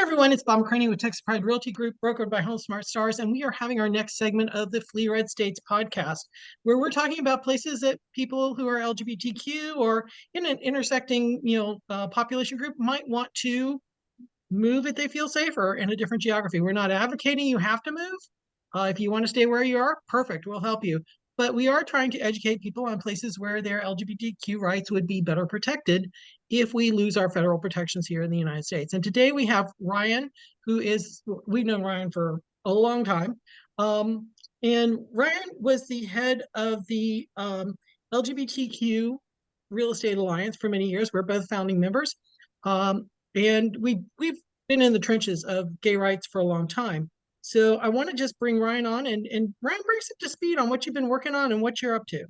everyone, it's Bob McCranie with Texas Pride Realty Group, brokered by Home Smart Stars, and we are having our next segment of the Flee Red States podcast, where we're talking about places that people who are LGBTQ or in an intersecting, population group might want to move if they feel safer in a different geography. We're not advocating you have to move. If you want to stay where you are, perfect, we'll help you. But we are trying to educate people on places where their LGBTQ rights would be better protected if we lose our federal protections here in the United States. And today we have Ryan, we've known Ryan for a long time. And Ryan was the head of the LGBTQ Real Estate Alliance for many years. We're both founding members. And we've been in the trenches of gay rights for a long time. So I want to just bring Ryan on and Ryan, bring us up to speed on what you've been working on and what you're up to.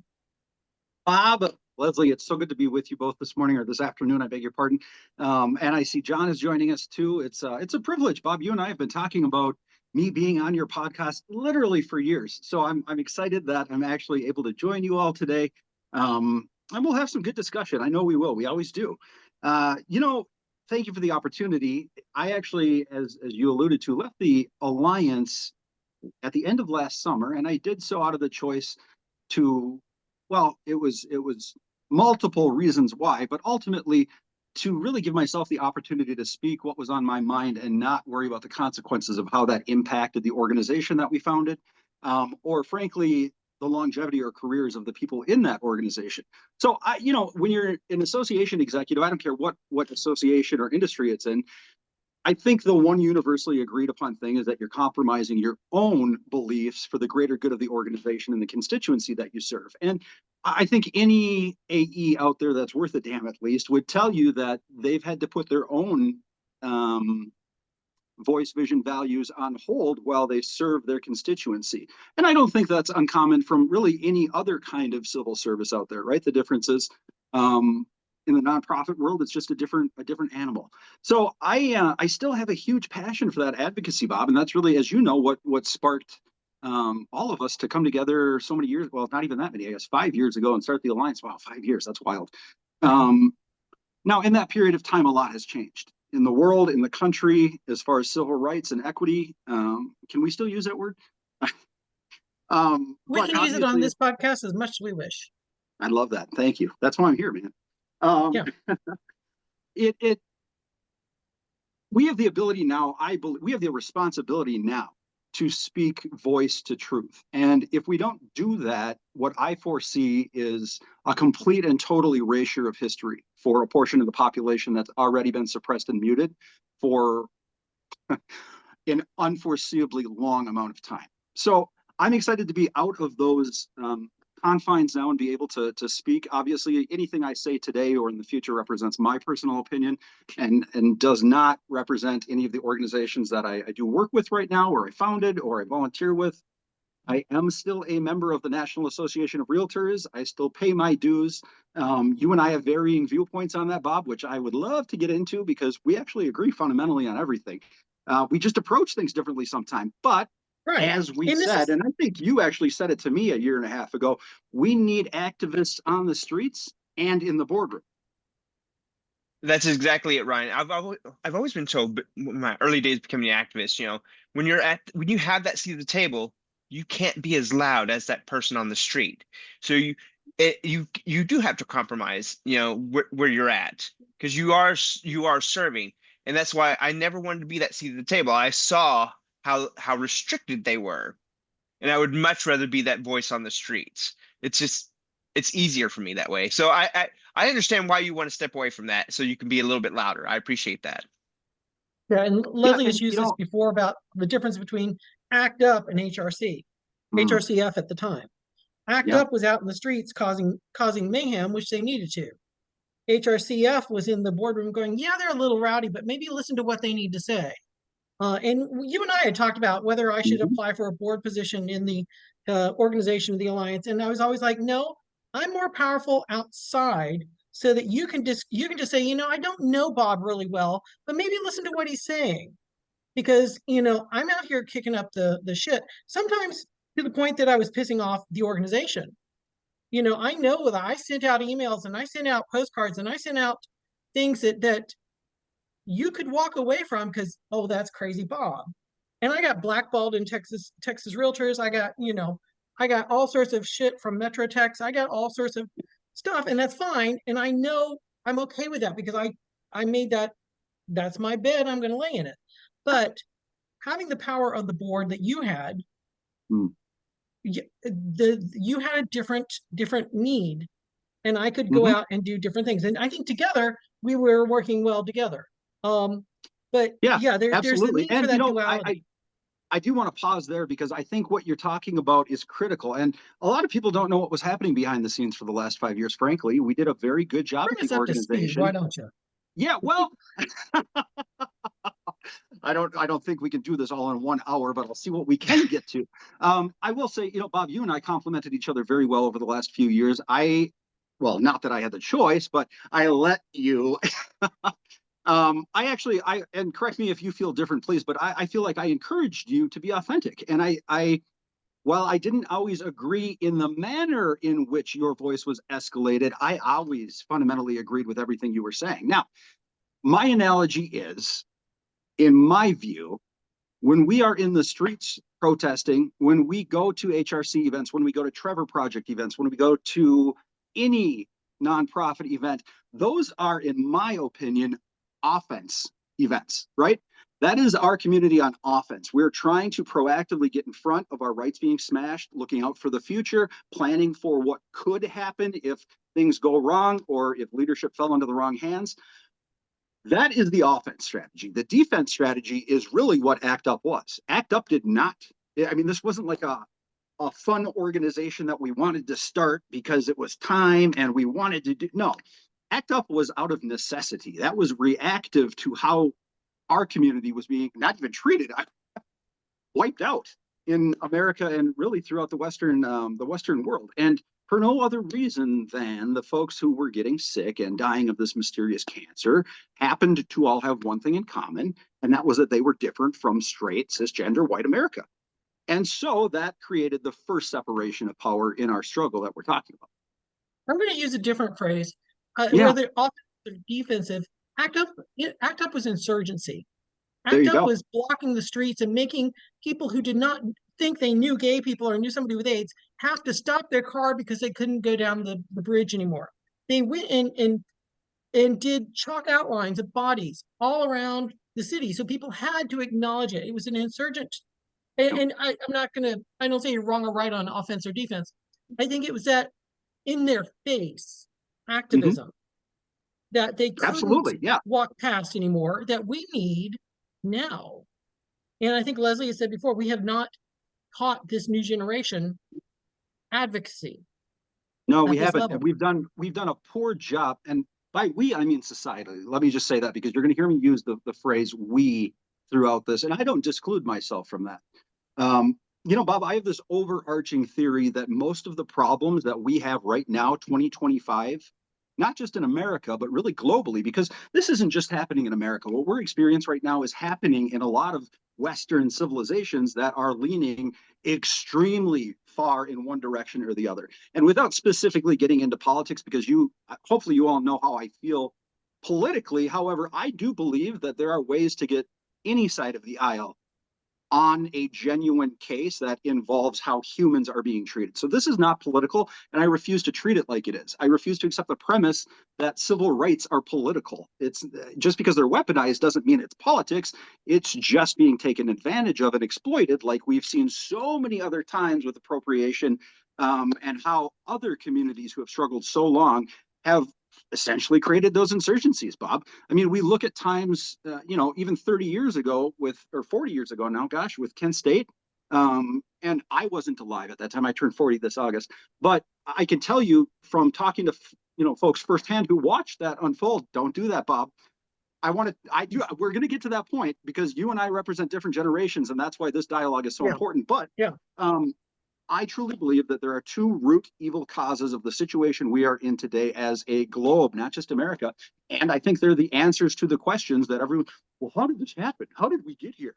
Bob, Leslie, it's so good to be with you both this morning or this afternoon. I beg your pardon. And I see John is joining us too. It's a privilege. Bob, you and I have been talking about me being on your podcast literally for years. So I'm excited that I'm actually able to join you all today. And we'll have some good discussion. I know we will. We always do. Thank you for the opportunity. I actually, as you alluded to, left the Alliance at the end of last summer, and I did so out of the choice to, well, it was multiple reasons why, but ultimately to really give myself the opportunity to speak what was on my mind and not worry about the consequences of how that impacted the organization that we founded, or frankly, the longevity or careers of the people in that organization. So when you're an association executive, I don't care what association or industry it's in, I think the one universally agreed upon thing is that you're compromising your own beliefs for the greater good of the organization and the constituency that you serve. And I think any AE out there that's worth a damn at least would tell you that they've had to put their own voice, vision, values on hold while they serve their constituency. And I don't think that's uncommon from really any other kind of civil service out there, right? The difference is in the nonprofit world, it's just a different animal. So I still have a huge passion for that advocacy, Bob, and that's really, as you know, what sparked all of us to come together so many years, well, not even that many, I guess 5 years ago, and start the Alliance. Wow, 5 years, that's wild. Now, in that period of time, a lot has changed in the world, in the country, as far as civil rights and equity. Can we still use that word? We can use it on this podcast as much as we wish. I love that. Thank you. That's why I'm here, man. We have the ability now, I believe, we have the responsibility now to speak voice to truth. And if we don't do that, what I foresee is a complete and total erasure of history for a portion of the population that's already been suppressed and muted for an unforeseeably long amount of time. So I'm excited to be out of those confines now and be able to speak. Obviously, anything I say today or in the future represents my personal opinion and does not represent any of the organizations that I do work with right now, or I founded, or I volunteer with. I am still a member of the National Association of Realtors. I still pay my dues. You and I have varying viewpoints on that, Bob, which I would love to get into because we actually agree fundamentally on everything. We just approach things differently sometimes, but right. As we said, and I think you actually said it to me a year and a half ago, we need activists on the streets and in the boardroom. That's exactly it, Ryan. I've always been told, in my early days becoming an activist, when you have that seat at the table, you can't be as loud as that person on the street. So you do have to compromise, where you're at, because you are serving, and that's why I never wanted to be that seat at the table. I saw how restricted they were, and I would much rather be that voice on the streets. It's easier for me that way. So I understand why you want to step away from that so you can be a little bit louder. I appreciate that. Yeah, and Leslie has used this before about the difference between ACT UP and HRC, HRCF at the time. ACT UP was out in the streets causing mayhem, which they needed to. HRCF was in the boardroom going, yeah, they're a little rowdy, but maybe listen to what they need to say. And you and I had talked about whether I should apply for a board position in the organization of the Alliance, and I was always like, no, I'm more powerful outside, so that you can just say, I don't know Bob really well, but maybe listen to what he's saying, because I'm out here kicking up the shit, sometimes to the point that I was pissing off the organization. I know that I sent out emails and I sent out postcards and I sent out things that you could walk away from because, oh, that's crazy Bob. And I got blackballed in Texas Realtors. I got all sorts of shit from Metro Tex. I got all sorts of stuff, and that's fine. And I know I'm okay with that because I made that's my bed. I'm going to lay in it. But having the power of the board that you had, Mm. you had a different need, and I could go Mhm. out and do different things. And I think together we were working well together. But Yeah, yeah, there's the absolutely. need for And, that duality. I do want to pause there because I think what you're talking about is critical. And a lot of people don't know what was happening behind the scenes for the last 5 years. Frankly, we did a very good job Bring at us the up to speed, why organization. don't you? Yeah, well, I don't think we can do this all in 1 hour, but I'll see what we can get to. I will say, Bob, you and I complimented each other very well over the last few years. Well, not that I had the choice, but I let you. And correct me if you feel different, please, but I feel like I encouraged you to be authentic. And while I didn't always agree in the manner in which your voice was escalated, I always fundamentally agreed with everything you were saying. Now, my analogy is, in my view, when we are in the streets protesting, when we go to HRC events, when we go to Trevor Project events, when we go to any nonprofit event, those are, in my opinion, offense events, right? That is our community on offense. We're trying to proactively get in front of our rights being smashed, looking out for the future, planning for what could happen if things go wrong or if leadership fell into the wrong hands. That is the offense strategy. The defense strategy is really what ACT UP was. ACT UP did not, I mean, this wasn't like a fun organization that we wanted to start because it was time and we wanted to do, no. ACT UP was out of necessity. That was reactive to how our community was being not even treated, wiped out in America and really throughout the Western world. And for no other reason than the folks who were getting sick and dying of this mysterious cancer happened to all have one thing in common, and that was that they were different from straight, cisgender, white America. And so that created the first separation of power in our struggle that we're talking about. I'm going to use a different phrase, Yeah, whether offensive or defensive. ACT UP, ACT UP was insurgency. there ACT you UP go. was blocking the streets and making people who did not think they knew gay people or knew somebody with AIDS have to stop their car because they couldn't go down the bridge anymore. They went and did chalk outlines of bodies all around the city. So people had to acknowledge it. It was an insurgent. And I'm not going to, I don't say you're wrong or right on offense or defense. I think it was that in their face Mhm. activism that they couldn't Absolutely. Yeah. walk past anymore that we need now. And I think Leslie has said before, we have not taught this new generation advocacy No, we at this haven't. And level. we've done a poor job. And by we, I mean society. Let me just say that because you're going to hear me use the phrase we throughout this. And I don't disclude myself from that. Bob, I have this overarching theory that most of the problems that we have right now, 2025, not just in America, but really globally, because this isn't just happening in America. What we're experiencing right now is happening in a lot of Western civilizations that are leaning extremely far in one direction or the other. And without specifically getting into politics, because hopefully you all know how I feel politically. However, I do believe that there are ways to get any side of the aisle on a genuine case that involves how humans are being treated. So this is not political, and I refuse to treat it like it is. I refuse to accept the premise that civil rights are political. It's just because they're weaponized doesn't mean it's politics. It's just being taken advantage of and exploited, like we've seen so many other times with appropriation, and how other communities who have struggled so long have essentially created those insurgencies, Bob. I mean, we look at times, even 30 years ago or 40 years ago now, gosh, with Kent State. And I wasn't alive at that time. I turned 40 this August. But I can tell you from talking to, folks firsthand who watched that unfold, don't do that, Bob. We're going to get to that point because you and I represent different generations. And that's why this dialogue is so Yeah, important. But yeah. I truly believe that there are two root evil causes of the situation we are in today as a globe, not just America. And I think they're the answers to the questions that well, how did this happen? How did we get here?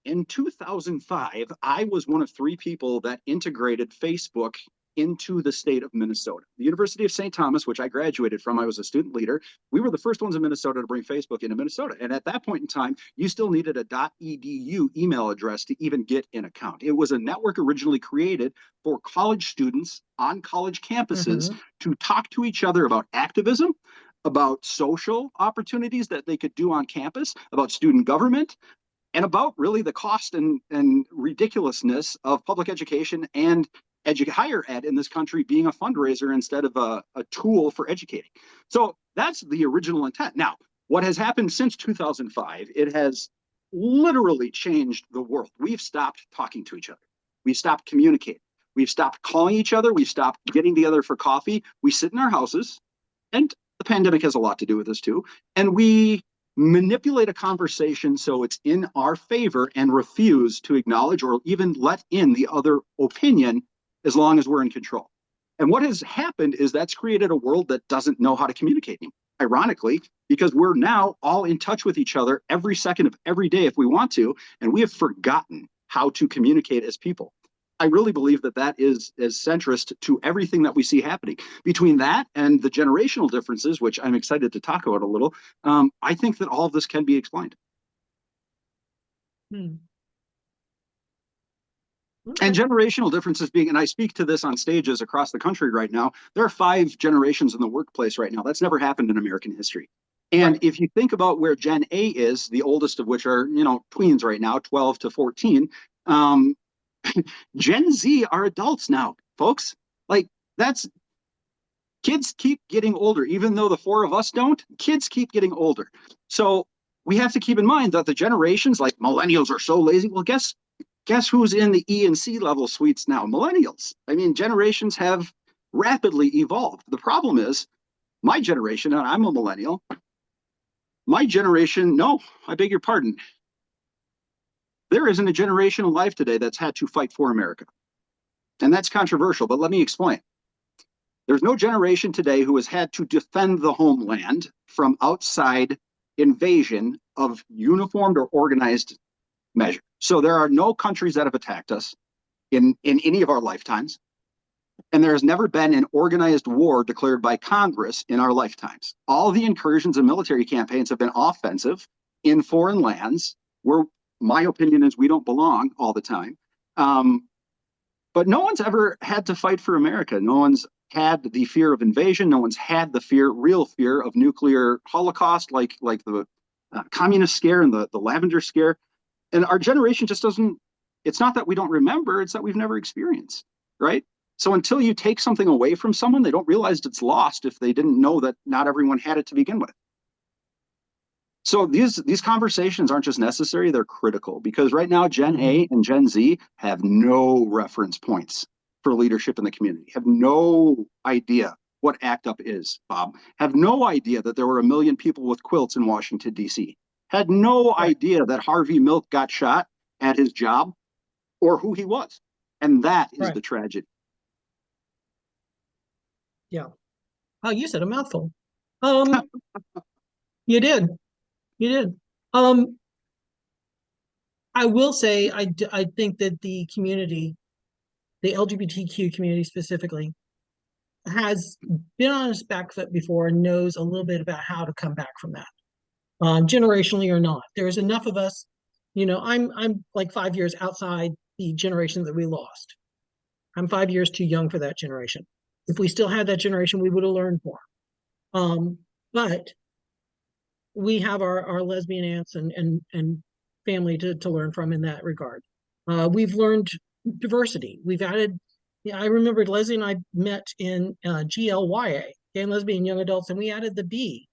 In 2005, I was one of three people that integrated Facebook into the state of Minnesota. The University of St. Thomas, which I graduated from, I was a student leader. We were the first ones in Minnesota to bring Facebook into Minnesota. And at that point in time, you still needed a .edu email address to even get an account. It was a network originally created for college students on college campuses to talk to each other about activism, about social opportunities that they could do on campus, about student government, and about really the cost and ridiculousness of public education and higher ed in this country being a fundraiser instead of a tool for educating. So that's the original intent. Now, what has happened since 2005, it has literally changed the world. We've stopped talking to each other. We've stopped communicating. We've stopped calling each other. We've stopped getting together for coffee. We sit in our houses, and the pandemic has a lot to do with this too, and we manipulate a conversation so it's in our favor and refuse to acknowledge or even let in the other opinion as long as we're in control. And what has happened is that's created a world that doesn't know how to communicate anymore, ironically, because we're now all in touch with each other every second of every day if we want to, and we have forgotten how to communicate as people. I really believe that that is centrist to everything that we see happening. Between that and the generational differences, which I'm excited to talk about a little, I think that all of this can be explained. Okay. And generational differences being, and I speak to this on stages across the country right now, there are 5 generations in the workplace right now. That's never happened in American history. And if you think about where Gen A is, the oldest of which are, tweens right now, 12 to 14, Gen Z are adults now, folks. Like, kids keep getting older, even though the 4 of us don't, kids keep getting older. So we have to keep in mind that the generations, like millennials are so lazy. Well, guess who's in the E and C level suites now? Millennials. I mean, generations have rapidly evolved. The problem is my generation, and I'm a millennial, my generation, no, I beg your pardon. There isn't a generation alive today that's had to fight for America. And that's controversial, but let me explain. There's no generation today who has had to defend the homeland from outside invasion of uniformed or organized measure. So there are no countries that have attacked us in any of our lifetimes. And there has never been an organized war declared by Congress in our lifetimes. All the incursions and military campaigns have been offensive in foreign lands where my opinion is we don't belong all the time. But no one's ever had to fight for America. No one's had the fear of invasion. No one's had the real fear of nuclear holocaust, like the communist scare and the lavender scare. And our generation just doesn't, it's not that we don't remember, it's that we've never experienced, right? So until you take something away from someone, they don't realize it's lost if they didn't know that not everyone had it to begin with. So these conversations aren't just necessary, they're critical, because right now Gen A and Gen Z have no reference points for leadership in the community, have no idea what ACT UP is, Bob, have no idea that there were 1 million people with quilts in Washington, D.C., had no idea that Harvey Milk got shot at his job or who he was. And that is the tragedy. Yeah. Oh, you said a mouthful. You did. You did. I will say, I think that the community, the LGBTQ community specifically, has been on its back foot before and knows a little bit about how to come back from that, generationally or not. There's enough of us, I'm like 5 years outside the generation that we lost. I'm 5 years too young for that generation. If we still had that generation, we would have learned more. But we have our lesbian aunts and family to learn from in that regard. We've learned diversity. We've added, I remember Leslie and I met in GLYA, Gay and Lesbian Young Adults, and we added the B.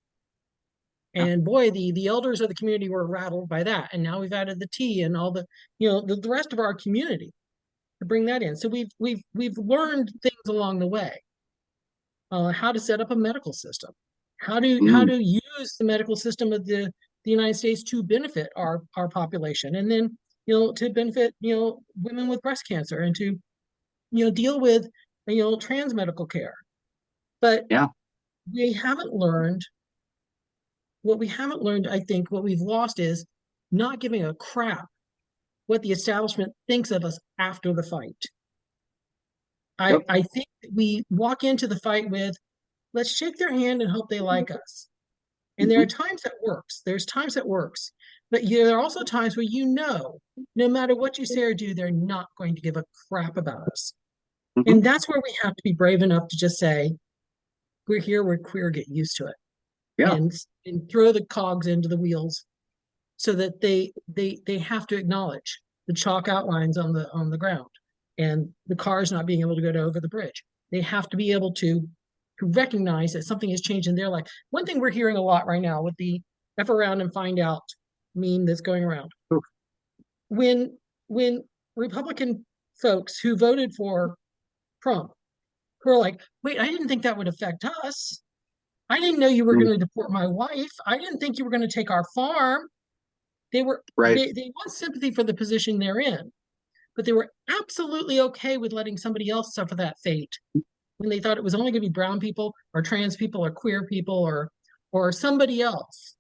And boy, the elders of the community were rattled by that. And now we've added the T and all the, the rest of our community to bring that in. So we've learned things along the way. How to set up a medical system, how to use the medical system of the United States to benefit our population, and then to benefit women with breast cancer, and to deal with trans medical care. But we haven't learned what we haven't learned. I think what we've lost is not giving a crap what the establishment thinks of us after the fight. Yep. I think that we walk into the fight with, let's shake their hand and hope they like us. And there are times that works. There's times that works. But there are also times where no matter what you say or do, they're not going to give a crap about us. Mhm. And that's where we have to be brave enough to just say, we're here, we're queer, get used to it. Yeah. And throw the cogs into the wheels so that they have to acknowledge the chalk outlines on the ground and the cars not being able to go over the bridge. They have to be able to recognize that something has changed in their life. One thing we're hearing a lot right now with the F around and find out meme that's going around. Oof. When Republican folks who voted for Trump who are like, wait, I didn't think that would affect us. I didn't know you were Mm. going to deport my wife. I didn't think you were going to take our farm. They Right. want sympathy for the position they're in, but they were absolutely okay with letting somebody else suffer that fate when they thought it was only going to be brown people or trans people or queer people or somebody else.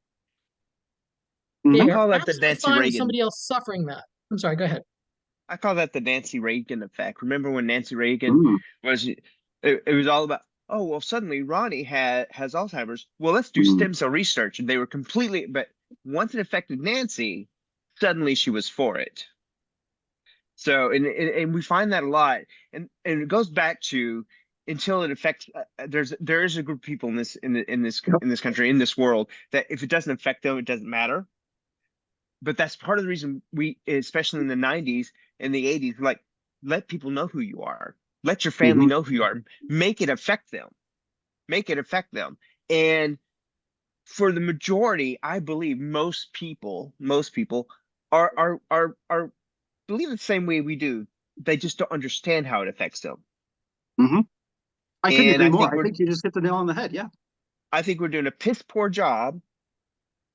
Mhm. They I are call that the absolutely Nancy fine with Reagan. somebody else suffering that. I'm sorry, go ahead. I call that the Nancy Reagan effect. Remember when Nancy Reagan Mm. was it was all about, oh well, suddenly Ronnie has Alzheimer's. Well, let's do Mm. stem cell research. And they were completely, but once it affected Nancy, suddenly she was for it. So and we find that a lot. And it goes back to until it affects there is a group of people in this Yep. in this country, in this world, that if it doesn't affect them, it doesn't matter. But that's part of the reason we, especially in the 90s and the 80s, like, let people know who you are. Let your family Mhm. know who you are. Make it affect them. Make it affect them. And for the majority, I believe most people are believe the same way we do. They just don't understand how it affects them. Mhm. I couldn't And agree more. I think you just hit the nail on the head. Yeah. I think we're doing a piss poor job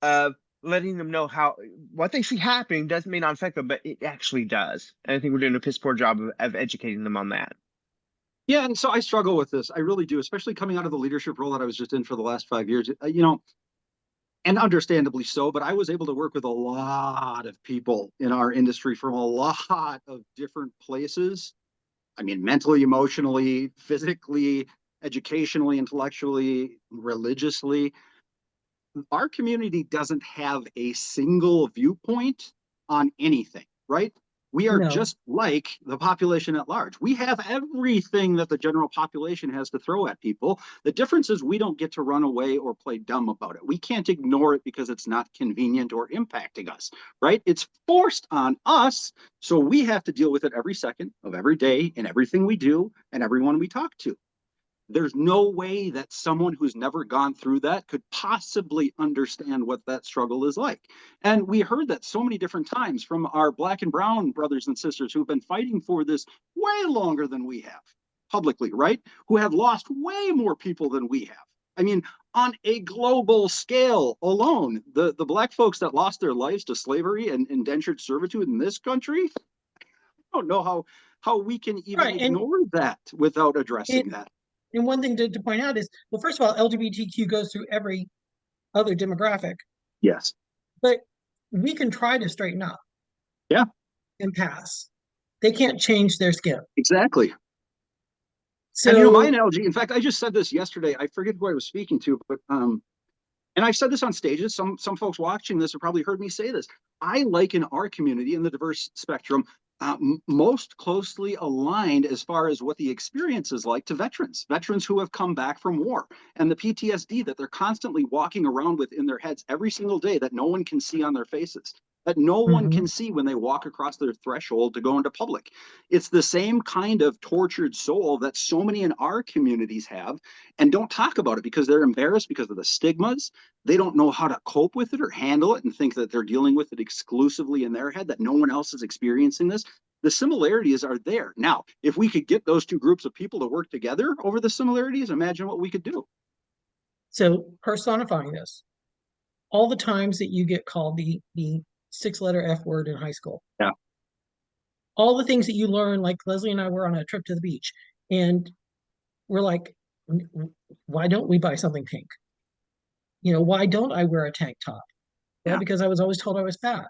of letting them know how what they see happening doesn't may not affect them, but it actually does. And I think we're doing a piss poor job of educating them on that. Yeah, and so I struggle with this. I really do, especially coming out of the leadership role that I was just in for the last 5 years. And understandably so, but I was able to work with a lot of people in our industry from a lot of different places. I mean, mentally, emotionally, physically, educationally, intellectually, religiously. Our community doesn't have a single viewpoint on anything, right? We are No. just like the population at large. We have everything that the general population has to throw at people. The difference is we don't get to run away or play dumb about it. We can't ignore it because it's not convenient or impacting us, right? It's forced on us. So we have to deal with it every second of every day in everything we do and everyone we talk to. There's no way that someone who's never gone through that could possibly understand what that struggle is like. And we heard that so many different times from our Black and brown brothers and sisters who've been fighting for this way longer than we have publicly, right? Who have lost way more people than we have. I mean, on a global scale alone, the Black folks that lost their lives to slavery and indentured servitude in this country, I don't know how we can even Right. ignore that without addressing that. And one thing to point out is, well, first of all, LGBTQ goes through every other demographic, Yes. but we can try to straighten up Yeah, and pass. They can't change their skin. exactly. And my So, analogy, in fact, I just said this yesterday. I forget who I was speaking to, but and I've said this on stages. Some folks watching this have probably heard me say this. I liken our community in the diverse spectrum most closely aligned as far as what the experience is like to veterans who have come back from war, and the PTSD that they're constantly walking around with in their heads every single day that no one can see on their faces, that no one can see when they walk across their threshold to go into public. It's the same kind of tortured soul that so many in our communities have and don't talk about it because they're embarrassed because of the stigmas. They don't know how to cope with it or handle it and think that they're dealing with it exclusively in their head, that no one else is experiencing this. The similarities are there. Now, if we could get those two groups of people to work together over the similarities, imagine what we could do. so personifying this, all the times that you get called the 6-letter F word in high school, Yeah. all the things that you learn, like Leslie and I were on a trip to the beach, and we're like, why don't we buy something pink? Why don't I wear a tank top? Well, Yeah. because I was always told I was fat.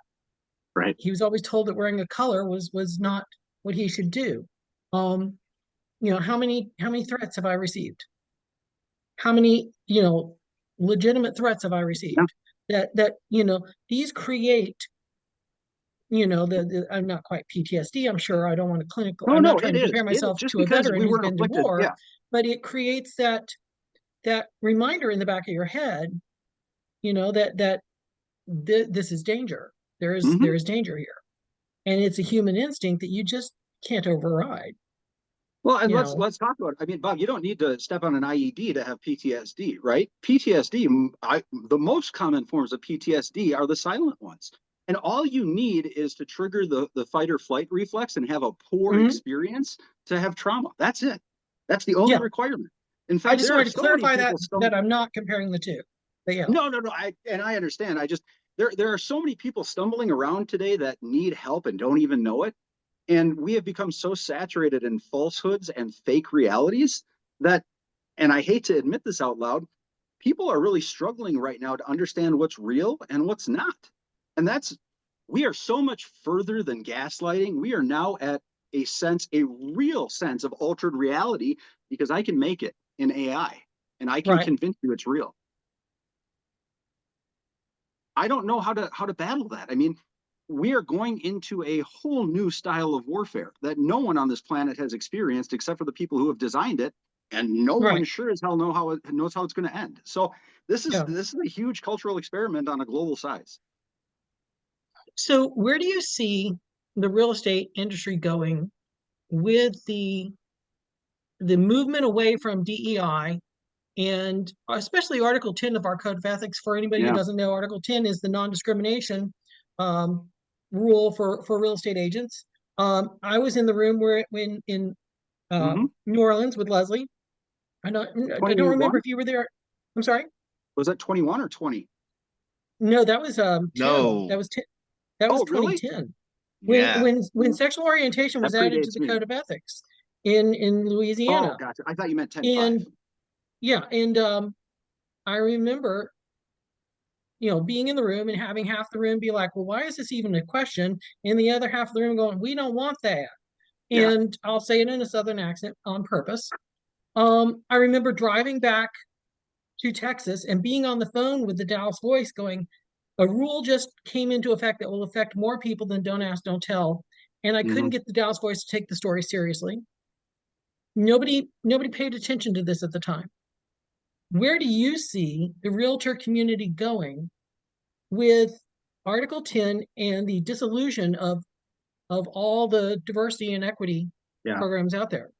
Right. He was always told that wearing a color was not what he should do. Um, how many threats have I received? How many, legitimate threats have I Yeah. received? That, these create, I'm not quite PTSD, I'm sure. I don't want to clinical, No, I'm not no, trying to compare it is myself just to a because veteran we who's weren't been to afflicted. war, Yeah. but it creates that reminder in the back of your head, that this is danger. There Hmm. is danger here. And it's a human instinct that you just can't override, Well, and you let's know. let's talk about it. I mean, Bob, you don't need to step on an IED to have PTSD, right? PTSD, the most common forms of PTSD are the silent ones. And all you need is to trigger the fight or flight reflex and have a poor Mhm. experience to have trauma. That's it. That's the only Yeah. requirement. In I fact, just there are wanted to so many clarify people that I'm not comparing the two. But yeah. no. I understand. I just there are so many people stumbling around today that need help and don't even know it. And we have become so saturated in falsehoods and fake realities that, and I hate to admit this out loud, people are really struggling right now to understand what's real and what's not. And we are so much further than gaslighting. We are now at a real sense of altered reality because I can make it in AI and I can Right. convince you it's real. I don't know how to battle that. I mean, we are going into a whole new style of warfare that no one on this planet has experienced except for the people who have designed it, and no one Right. sure as hell knows how it's going to end. So Yeah. this is a huge cultural experiment on a global size. So where do you see the real estate industry going with the movement away from DEI and especially Article 10 of our Code of Ethics? For anybody who Yeah. doesn't know, Article 10 is the non-discrimination um, rule for real estate agents. I was in the room where when in Mm-hmm. New Orleans with Leslie. I don't remember 21? if you were there. I'm sorry. Was that 21 or 20? No, that was 10. No. That was Oh, really? 2010. When Yeah. sexual orientation That was added to predates the me. Code of Ethics in Oh, Louisiana. gotcha. I thought you meant 10-5. And yeah, and I remember, being in the room and having half the room be like, well, why is this even a question? And the other half of the room going, we don't want that. Yeah. And I'll say it in a Southern accent on purpose. I remember driving back to Texas and being on the phone with the Dallas Voice going, a rule just came into effect that will affect more people than don't ask, don't tell. And I Mm-hmm. couldn't get the Dallas Voice to take the story seriously. Nobody paid attention to this at the time. Where do you see the realtor community going with Article 10 and the dissolution of all the diversity and equity Yeah. programs out there?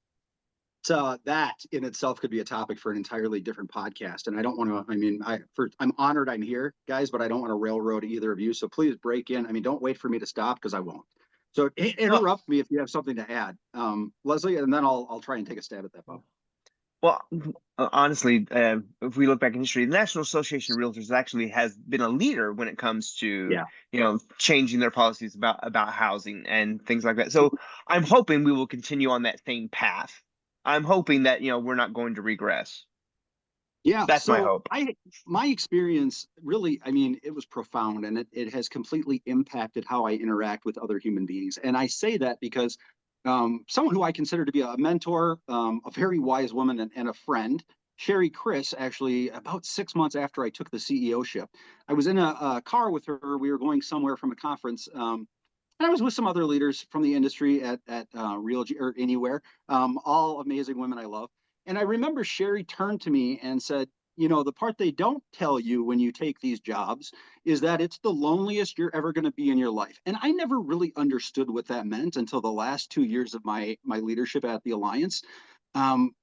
So that in itself could be a topic for an entirely different podcast. And I don't want to, I mean, I'm honored I'm here, guys, but I don't want to railroad either of you. So please break in. I mean, don't wait for me to stop because I won't. So Well, interrupt me if you have something to add, Leslie, and then I'll try and take a stab at that, Bob. well, honestly, if we look back in history, the National Association of Realtors actually has been a leader when it comes to, Yeah. changing their policies about housing and things like that. So I'm hoping we will continue on that same path. I'm hoping that, we're not going to regress. Yeah. That's my So hope. my experience really, I mean, it was profound and it has completely impacted how I interact with other human beings. And I say that because someone who I consider to be a mentor, a very wise woman and a friend, Sherry Chris, actually about 6 months after I took the CEO-ship, I was in a car with her. We were going somewhere from a conference. And I was with some other leaders from the industry at Real or anywhere, all amazing women I love. And I remember Sherry turned to me and said, the part they don't tell you when you take these jobs is that it's the loneliest you're ever going to be in your life. And I never really understood what that meant until the last 2 years of my leadership at the Alliance. Um,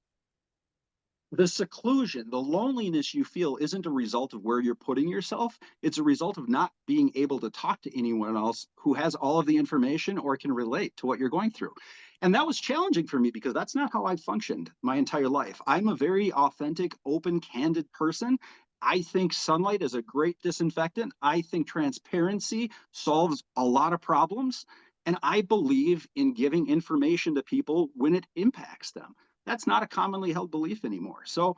the seclusion, the loneliness you feel isn't a result of where you're putting yourself. It's a result of not being able to talk to anyone else who has all of the information or can relate to what you're going through. And that was challenging for me because that's not how I've functioned my entire life. I'm a very authentic, open, candid person. I think sunlight is a great disinfectant. I think transparency solves a lot of problems. And I believe in giving information to people when it impacts them. That's not a commonly held belief anymore. So,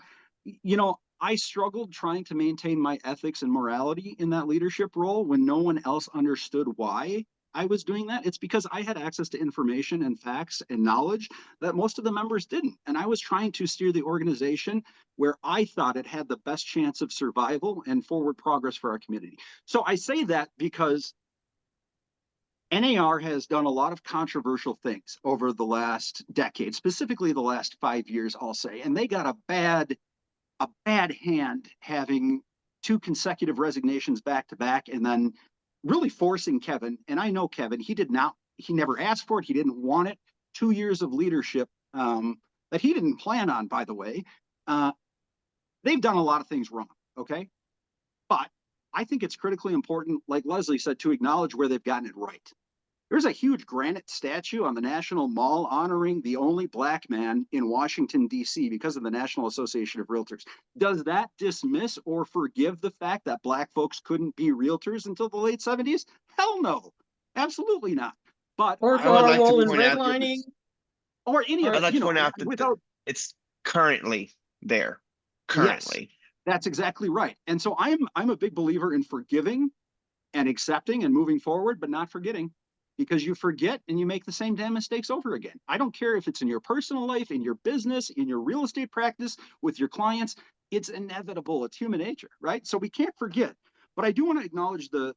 I struggled trying to maintain my ethics and morality in that leadership role when no one else understood why I was doing that? It's because I had access to information and facts and knowledge that most of the members didn't. And I was trying to steer the organization where I thought it had the best chance of survival and forward progress for our community. So I say that because NAR has done a lot of controversial things over the last decade, specifically the last 5 years, I'll say, and they got a bad hand having 2 consecutive resignations back to back, and then really forcing Kevin. And I know Kevin, he never asked for it. He didn't want it. 2 years of leadership that he didn't plan on, by the way. They've done a lot of things wrong. Okay. But I think it's critically important, like Leslie said, to acknowledge where they've gotten it right. There's a huge granite statue on the National Mall honoring the only Black man in Washington, D.C. because of the National Association of Realtors. Does that dismiss or forgive the fact that Black folks couldn't be realtors until the late 70s? Hell no. Absolutely not. But Or I for would our like to role in point out that redlining. Or any of I'd it, like you to know, point out that without. it's currently there. Currently. Yes, that's exactly right. And so I'm a big believer in forgiving and accepting and moving forward, but not forgetting, because you forget and you make the same damn mistakes over again. I don't care if it's in your personal life, in your business, in your real estate practice, with your clients. It's inevitable. It's human nature, right? So we can't forget. But I do want to acknowledge the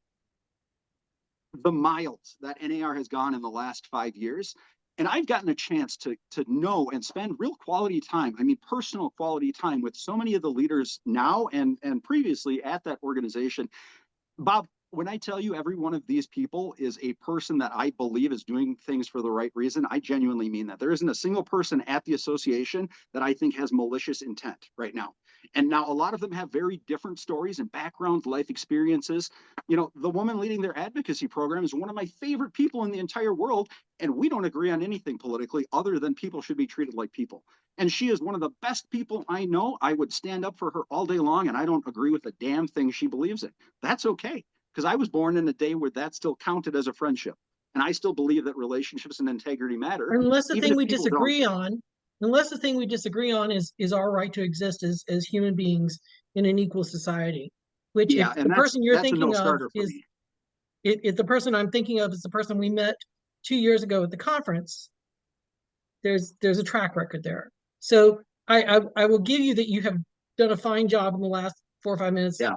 miles that NAR has gone in the last 5 years. And I've gotten a chance to know and spend real quality time, I mean, personal quality time with so many of the leaders now and previously at that organization. Bob, when I tell you every one of these people is a person that I believe is doing things for the right reason, I genuinely mean that. There isn't a single person at the association that I think has malicious intent right now. And now a lot of them have very different stories and backgrounds, life experiences. You know, the woman leading their advocacy program is one of my favorite people in the entire world. And we don't agree on anything politically other than people should be treated like people. And she is one of the best people I know. I would stand up for her all day long, and I don't agree with a damn thing she believes in. That's okay, because I was born in a day where that still counted as a friendship. And I still believe that relationships and integrity matter, Unless the even thing if we people don't. disagree on, unless the thing we disagree on is our right to exist as human beings in an equal society. Which Yeah, if the and person you're that's a thinking of no-starter for is me. if the person I'm thinking of is the person we met 2 years ago at the conference, there's a track record there. So I will give you that you have done a fine job in the last 4 or 5 minutes Yeah.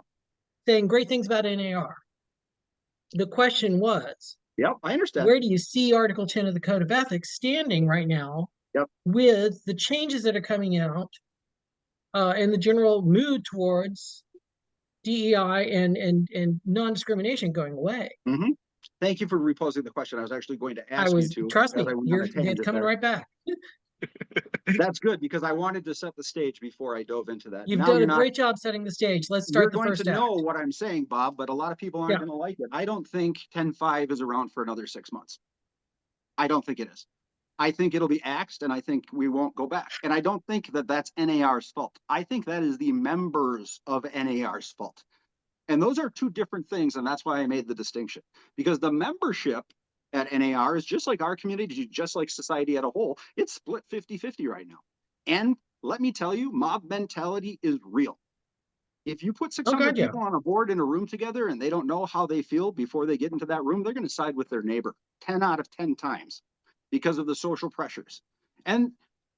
saying great things about NAR. The question was, Yep, I understand. where do you see Article 10 of the Code of Ethics standing right now Yep. with the changes that are coming out and the general mood towards DEI and non-discrimination going away? Mm-hmm. Thank you for reposing the question. I was actually going to I ask you was, to, trust as me, I went on you're a tangent coming there. right back. That's good, because I wanted to set the stage before I dove into that. You've Now done you're a not. great job setting the stage. Let's You're start the going to first act. know what I'm saying, Bob, but a lot of people aren't Yeah. going to like it. I don't think 10.5 is around for another 6 months. I don't think it is. I think it'll be axed, and I think we won't go back. And I don't think that that's NAR's fault. I think that is the members of NAR's fault. And those are 2 different things, and that's why I made the distinction. Because the membership at NAR is just like our community, just like society as a whole. It's split 50-50 right now. And let me tell you, mob mentality is real. If you put 600 God, yeah. people on a board in a room together and they don't know how they feel before they get into that room, they're going to side with their neighbor 10 out of 10 times because of the social pressures. And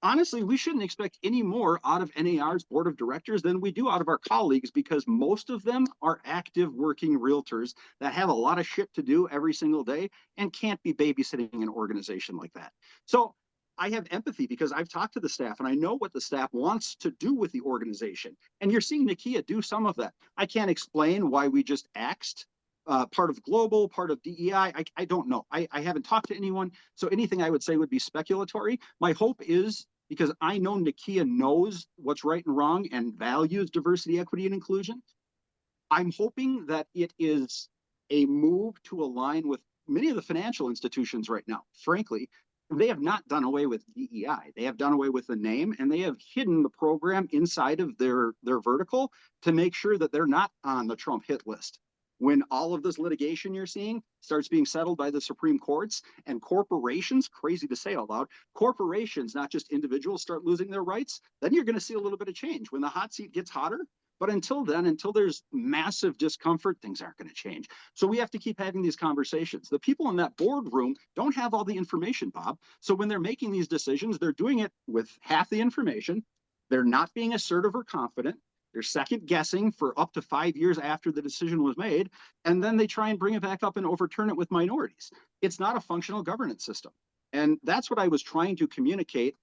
honestly, we shouldn't expect any more out of NAR's board of directors than we do out of our colleagues, because most of them are active working realtors that have a lot of shit to do every single day and can't be babysitting an organization like that. So I have empathy because I've talked to the staff and I know what the staff wants to do with the organization. And you're seeing Nakia do some of that. I can't explain why we just axed part of global, part of DEI. I don't know. I haven't talked to anyone. So anything I would say would be speculatory. My hope is, because I know Nakia knows what's right and wrong and values diversity, equity, and inclusion, I'm hoping that it is a move to align with many of the financial institutions right now. Frankly, they have not done away with DEI. They have done away with the name, and they have hidden the program inside of their vertical to make sure that they're not on the Trump hit list. When all of this litigation you're seeing starts being settled by the Supreme Courts, and corporations, crazy to say out loud, corporations, not just individuals, start losing their rights, then you're going to see a little bit of change. When the hot seat gets hotter, But until then, until there's massive discomfort, things aren't going to change. So we have to keep having these conversations. The people in that boardroom don't have all the information, Bob. So when they're making these decisions, they're doing it with half the information. They're not being assertive or confident. They're second guessing for up to 5 years after the decision was made. And then they try and bring it back up and overturn it with minorities. It's not a functional governance system. And that's what I was trying to communicate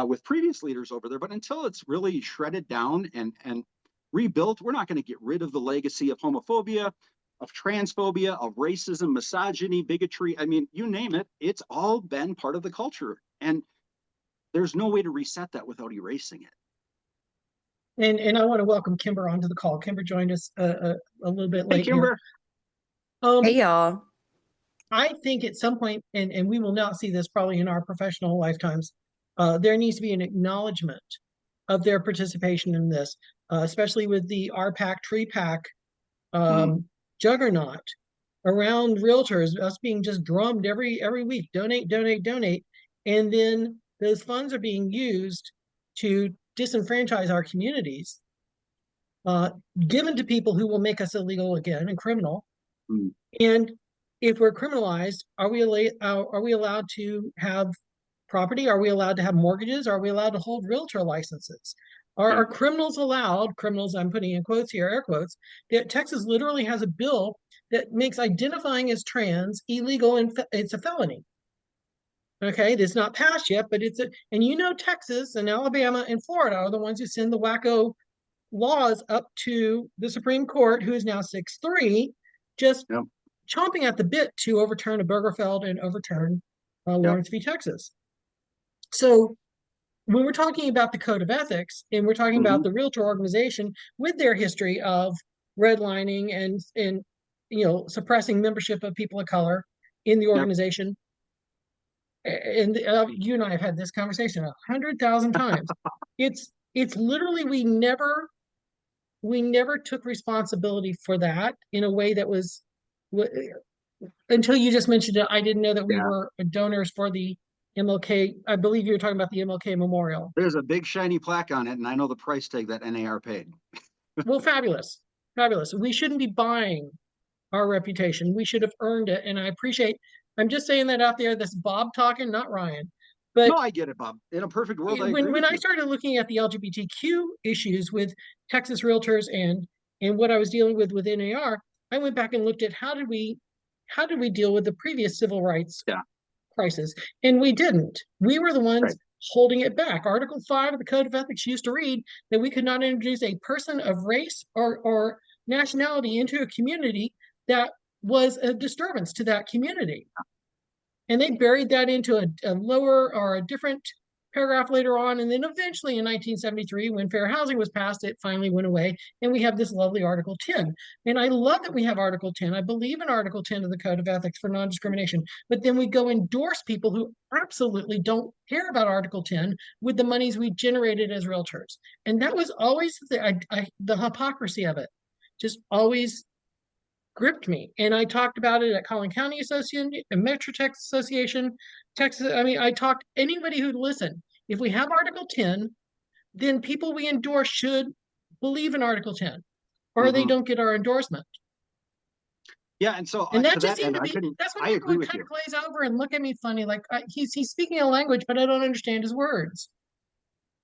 with previous leaders over there. But until it's really shredded down and rebuilt, we're not going to get rid of the legacy of homophobia, of transphobia, of racism, misogyny, bigotry. I mean, you name it, it's all been part of the culture. And there's no way to reset that without erasing it. And I want to welcome Kimber onto the call. Kimber joined us a little bit Hey, late Kimber. here. Hey, y'all. I think at some point, and we will not see this probably in our professional lifetimes, there needs to be an acknowledgement of their participation in this, especially with the RPAC, TreePAC juggernaut around realtors, us being just drummed every week, donate, donate, donate. And then those funds are being used to disenfranchise our communities, given to people who will make us illegal again and criminal. And if we're criminalized, are we allowed to have property? Are we allowed to have mortgages? Are we allowed to hold realtor licenses? Are criminals allowed, criminals I'm putting in quotes here, air quotes, that Texas literally has a bill that makes identifying as trans illegal and it's a felony. Okay, it's not passed yet, but and you know Texas and Alabama and Florida are the ones who send the wacko laws up to the Supreme Court, who is now 6-3, just chomping at the bit to overturn a Bergerfeld and overturn Lawrence v. Texas. So when we're talking about the code of ethics and we're talking about the realtor organization with their history of redlining and suppressing membership of people of color in the organization, and you and I have had this conversation 100,000 times. It's literally we never took responsibility for that in a way that was until you just mentioned it. I didn't know that we were donors for the MLK. I believe you were talking about the MLK Memorial. There's a big shiny plaque on it, and I know the price tag that NAR paid. Well, fabulous. We shouldn't be buying our reputation. We should have earned it. And I appreciate, I'm just saying that out there. That's Bob talking, not Ryan. But no, I get it, Bob. In a perfect world, when I started looking at the LGBTQ issues with Texas realtors and what I was dealing with NAR, I went back and looked at how did we deal with the previous civil rights crisis, and we didn't. We were the ones holding it back. Article 5 of the Code of Ethics used to read that we could not introduce a person of race or nationality into a community that was a disturbance to that community. And they buried that into a lower or a different paragraph later on. And then eventually in 1973, when fair housing was passed, it finally went away. And we have this lovely Article 10. And I love that we have Article 10. I believe in Article 10 of the Code of Ethics for non-discrimination. But then we go endorse people who absolutely don't care about Article 10 with the monies we generated as realtors. And that was always the hypocrisy of it. Just always gripped me. And I talked about it at Collin County Association, Metro Texas Association, Texas. I mean, I talked anybody who'd listen. If we have Article 10, then people we endorse should believe in Article 10, or they don't get our endorsement. Yeah, and so that just seemed to be, that's when everyone kind of glaze over and look at me funny, like he's speaking a language, but I don't understand his words.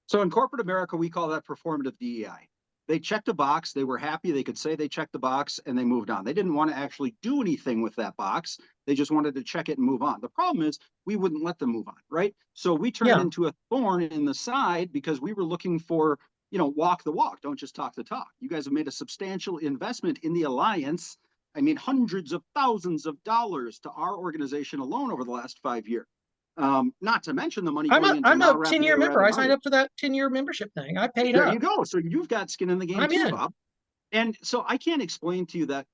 So in corporate America, we call that performative DEI. They checked a box, they were happy, they could say they checked the box, and they moved on. They didn't want to actually do anything with that box. They just wanted to check it and move on. The problem is we wouldn't let them move on, right? So we turned it into a thorn in the side because we were looking for, walk the walk, don't just talk the talk. You guys have made a substantial investment in the alliance. I mean, hundreds of thousands of dollars to our organization alone over the last 5 years. Not to mention the money. I'm a 10-year member. I signed up for that 10-year membership thing. I paid up. There you go. So you've got skin in the game too, Bob. And so I can't explain to you that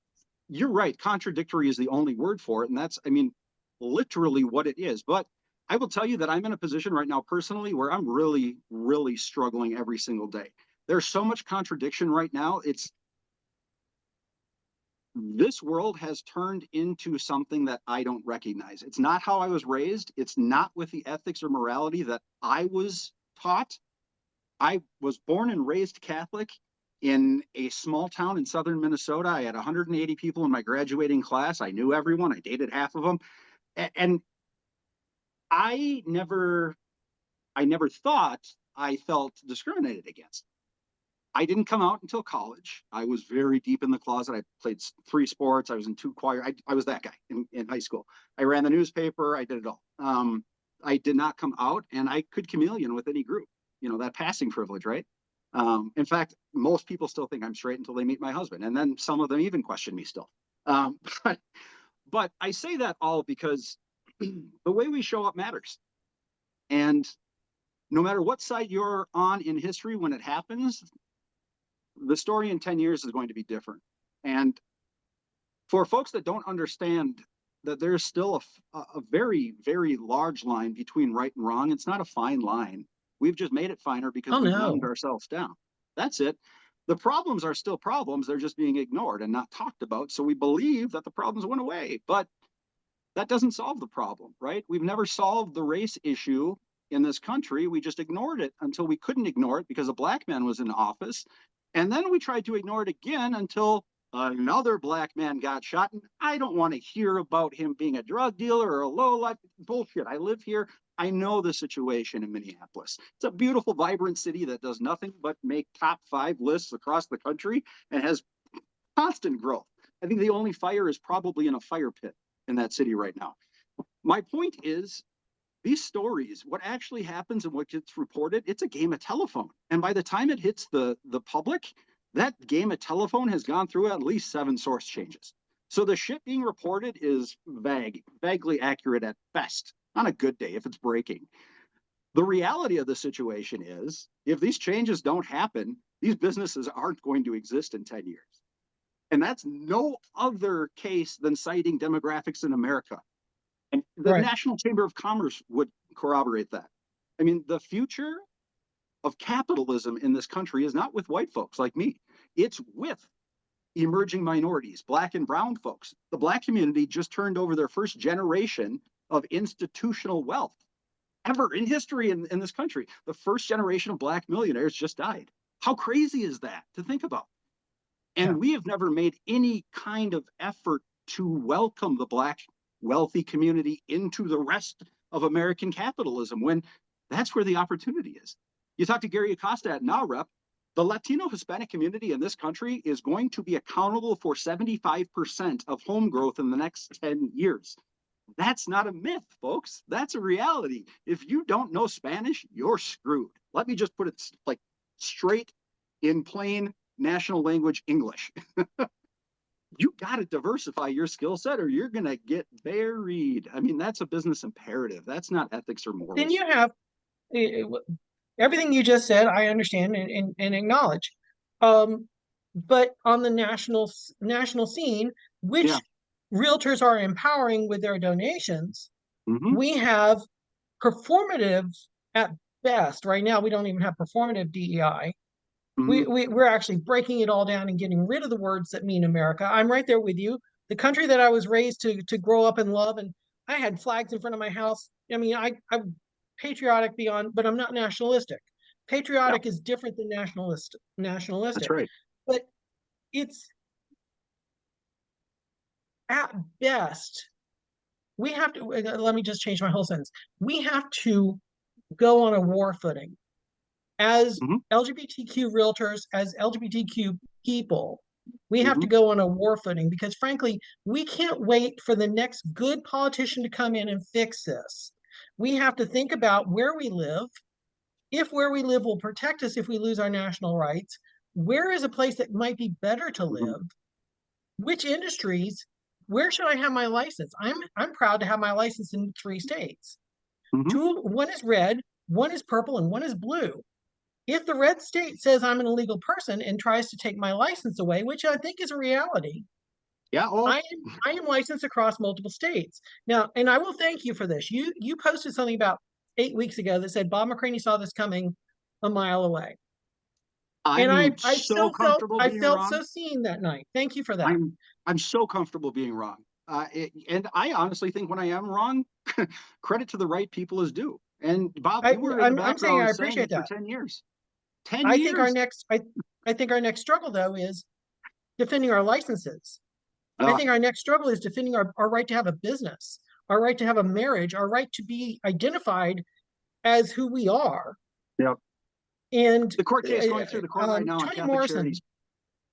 you're right. Contradictory is the only word for it. And that's, literally what it is. But I will tell you that I'm in a position right now personally where I'm really, really struggling every single day. There's so much contradiction right now. This world has turned into something that I don't recognize. It's not how I was raised. It's not with the ethics or morality that I was taught. I was born and raised Catholic. in a small town in southern Minnesota. I had 180 people in my graduating class. I knew everyone. I dated half of them. And I never thought I felt discriminated against. I didn't come out until college. I was very deep in the closet. I played 3 sports. I was in 2 choir. I was that guy in high school. I ran the newspaper. I did it all. I did not come out, and I could chameleon with any group. You know, that passing privilege, right? In fact, most people still think I'm straight until they meet my husband, and then some of them even question me still. But, but I say that all because the way we show up matters. And no matter what side you're on in history when it happens, the story in 10 years is going to be different. And for folks that don't understand that there's still a very, very large line between right and wrong, it's not a fine line. We've just made it finer because we've numbed ourselves down. That's it. The problems are still problems. They're just being ignored and not talked about. So we believe that the problems went away, but that doesn't solve the problem, right? We've never solved the race issue in this country. We just ignored it until we couldn't ignore it because a black man was in office. And then we tried to ignore it again until another black man got shot. And I don't want to hear about him being a drug dealer or a lowlife. Bullshit. I live here. I know the situation in Minneapolis. It's a beautiful, vibrant city that does nothing but make top 5 lists across the country and has constant growth. I think the only fire is probably in a fire pit in that city right now. My point is, these stories, what actually happens and what gets reported, it's a game of telephone. And by the time it hits the public, that game of telephone has gone through at least 7 source changes. So the shit being reported is vaguely accurate at best, on a good day if it's breaking. The reality of the situation is, if these changes don't happen, these businesses aren't going to exist in 10 years. And that's no other case than citing demographics in America. And the National Chamber of Commerce would corroborate that. I mean, the future of capitalism in this country is not with white folks like me. It's with emerging minorities, black and brown folks. The black community just turned over their first generation of institutional wealth ever in history in this country. The first generation of black millionaires just died. How crazy is that to think about? And we have never made any kind of effort to welcome the black wealthy community into the rest of American capitalism, when that's where the opportunity is. You talk to Gary Acosta at NAREP, the Latino Hispanic community in this country is going to be accountable for 75% of home growth in the next 10 years. That's not a myth, folks. That's a reality. If you don't know Spanish, you're screwed. Let me just put it like straight in plain national language English. You got to diversify your skill set or you're going to get buried. I mean, that's a business imperative. That's not ethics or morals. Then you have everything you just said, I understand and acknowledge. But on the national scene, which realtors are empowering with their donations, we have performative at best. Right now, we don't even have performative DEI. We're actually breaking it all down and getting rid of the words that mean America. I'm right there with you. The country that I was raised to grow up and love, and I had flags in front of my house. I mean, I'm patriotic beyond, but I'm not nationalistic. Patriotic is different than nationalistic. That's right. But it's at best, we have to, let me just change my whole sentence. We have to go on a war footing. As LGBTQ realtors, as LGBTQ people, we have to go on a war footing because, frankly, we can't wait for the next good politician to come in and fix this. We have to think about where we live, if where we live will protect us if we lose our national rights, where is a place that might be better to live, which industries, where should I have my license? I'm proud to have my license in 3 states. One is red, one is purple, and one is blue. If the red state says I'm an illegal person and tries to take my license away, which I think is a reality, I am licensed across multiple states. Now, and I will thank you for this. You posted something about 8 weeks ago that said Bob McCranie saw this coming a mile away. I felt so seen that night. Thank you for that. I'm so comfortable being wrong. And I honestly think when I am wrong, credit to the right people is due. And Bob, you were in the background saying it for 10 years. 10 years. I think our next struggle, though, is defending our licenses. I Uh, think our next struggle is defending our right to have a business, our right to have a marriage, our right to be identified as who we are. yeah. And The court case going through the court right now on Toni Catholic Morrison, Charities.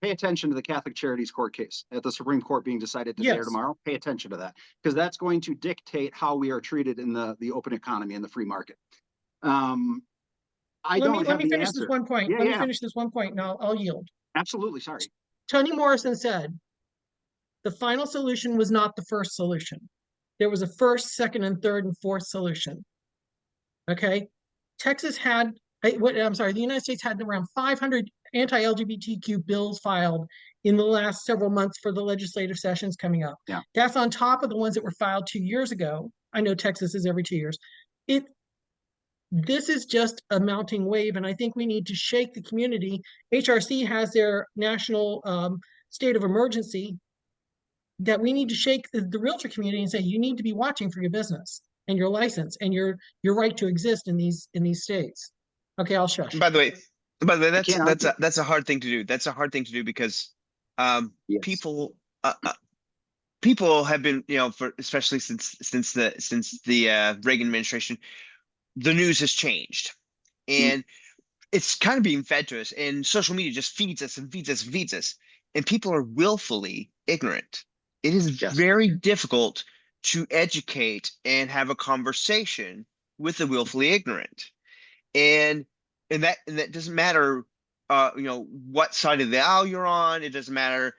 Pay attention to the Catholic Charities court case at the Supreme Court being decided today or yes, tomorrow. Pay attention to that, because that's going to dictate how we are treated in the open economy and the free market. I don't let have me the finish this answer. one point. Yeah, Let me yeah, finish this one point, and I'll yield. absolutely. Sorry. Toni Morrison said the final solution was not the first solution. There was a first, second, and third and fourth solution. Okay, Texas had, I'm sorry, the United States had around 500 anti-LGBTQ bills filed in the last several months for the legislative sessions coming up. Yeah. That's on top of the ones that were filed 2 years ago. I know Texas is every 2 years. This is just a mounting wave, and I think we need to shake the community. HRC has their national state of emergency that we need to shake the realtor community and say, you need to be watching for your business and your license and your right to exist in these states. Okay, I'll shush. By the way, can't argue. that's a hard thing to do. That's a hard thing to do because Yes. people have been, for especially since the Reagan administration, the news has changed, and it's kind of being fed to us, and social media just feeds us and feeds us and feeds us, and people are willfully ignorant. It is Yes. very difficult to educate and have a conversation with the willfully ignorant, and that doesn't matter, what side of the aisle you're on. It doesn't matter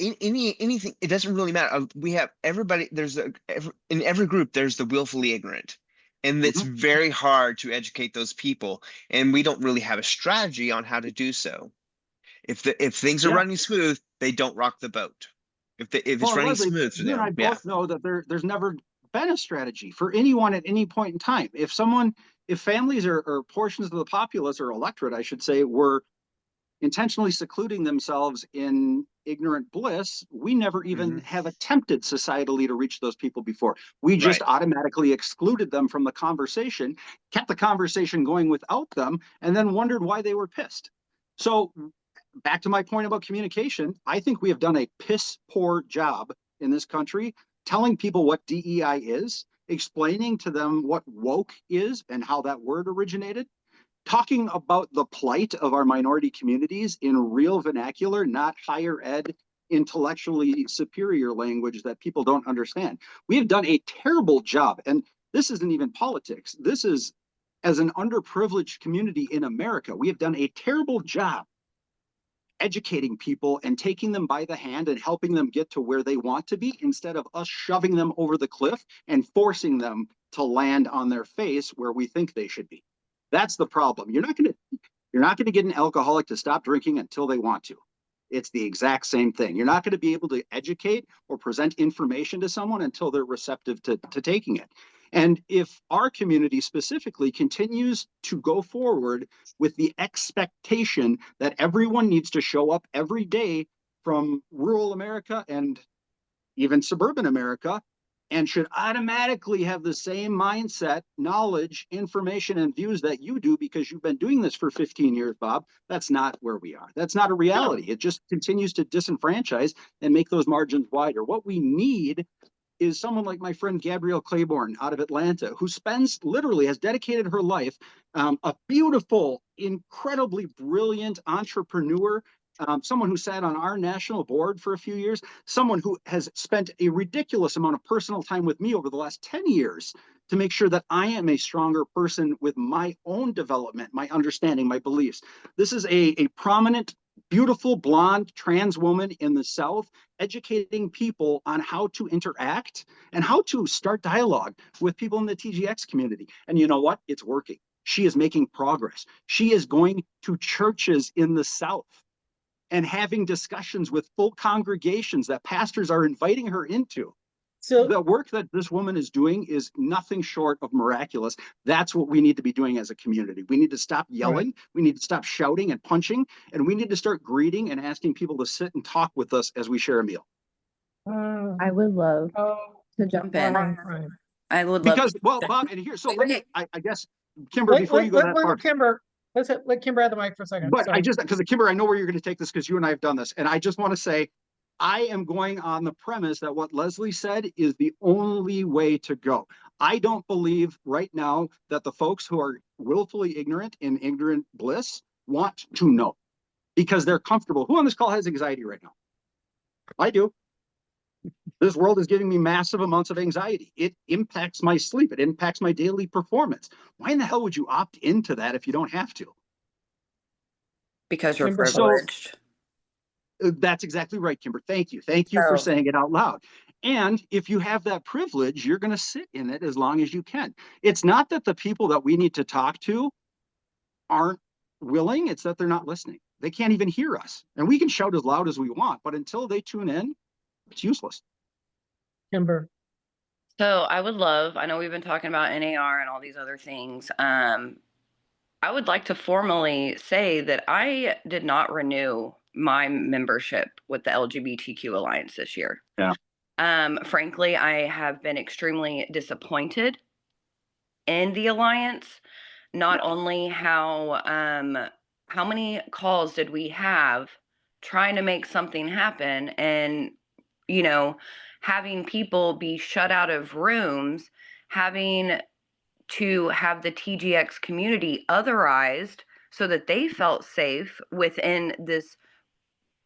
anything. It doesn't really matter. We have everybody. In every group there's the willfully ignorant. And it's very hard to educate those people, and we don't really have a strategy on how to do so. If things are running smooth, they don't rock the boat. If it's running Leslie, smooth for you and I them, both know that there's never been a strategy for anyone at any point in time. If families or portions of the populace or electorate, I should say, were intentionally secluding themselves in ignorant bliss, we never even have attempted societally to reach those people before. We just automatically excluded them from the conversation, kept the conversation going without them, and then wondered why they were pissed. So back to my point about communication, I think we have done a piss poor job in this country telling people what DEI is, explaining to them what woke is and how that word originated, talking about the plight of our minority communities in real vernacular, not higher ed, intellectually superior language that people don't understand. We have done a terrible job, and this isn't even politics. This is, as an underprivileged community in America, we have done a terrible job educating people and taking them by the hand and helping them get to where they want to be, instead of us shoving them over the cliff and forcing them to land on their face where we think they should be. That's the problem. You're not going to get an alcoholic to stop drinking until they want to. It's the exact same thing. You're not going to be able to educate or present information to someone until they're receptive to taking it. And if our community specifically continues to go forward with the expectation that everyone needs to show up every day from rural America and even suburban America, and should automatically have the same mindset, knowledge, information, and views that you do because you've been doing this for 15 years, Bob, that's not where we are. That's not a reality. It just continues to disenfranchise and make those margins wider. What we need is someone like my friend Gabrielle Claiborne out of Atlanta, who has dedicated her life, a beautiful, incredibly brilliant entrepreneur, someone who sat on our national board for a few years, someone who has spent a ridiculous amount of personal time with me over the last 10 years to make sure that I am a stronger person with my own development, my understanding, my beliefs. This is a prominent, beautiful, blonde, trans woman in the South, educating people on how to interact and how to start dialogue with people in the TGX community. And you know what? It's working. She is making progress. She is going to churches in the South and having discussions with full congregations that pastors are inviting her into. So the work that this woman is doing is nothing short of miraculous. That's what we need to be doing as a community. We need to stop yelling. We need to stop shouting and punching, and we need to start greeting and asking people to sit and talk with us as we share a meal. I would love to jump in. I would love because, well, Bob, and here, so let me, I guess, Kimber, before you go that far. Kimber, let Kimber have the mic for a second. But Sorry. because Kimber, I know where you're going to take this because you and I have done this. And I just want to say, I am going on the premise that what Leslie said is the only way to go. I don't believe right now that the folks who are willfully ignorant in ignorant bliss want to know because they're comfortable. Who on this call has anxiety right now? I do. This world is giving me massive amounts of anxiety. It impacts my sleep. It impacts my daily performance. Why in the hell would you opt into that if you don't have to? Because you're Kimber, privileged. That's exactly right, Kimber. Thank you. Thank you for saying it out loud. And if you have that privilege, you're going to sit in it as long as you can. It's not that the people that we need to talk to aren't willing. It's that they're not listening. They can't even hear us. And we can shout as loud as we want, but until they tune in, it's useless. Kimber. So I would love, I know we've been talking about NAR and all these other things. I would like to formally say that I did not renew my membership with the LGBTQ Alliance this year. Yeah. Frankly, I have been extremely disappointed in the Alliance. Not only how many calls did we have trying to make something happen, and having people be shut out of rooms, having to have the TGX community otherized so that they felt safe within this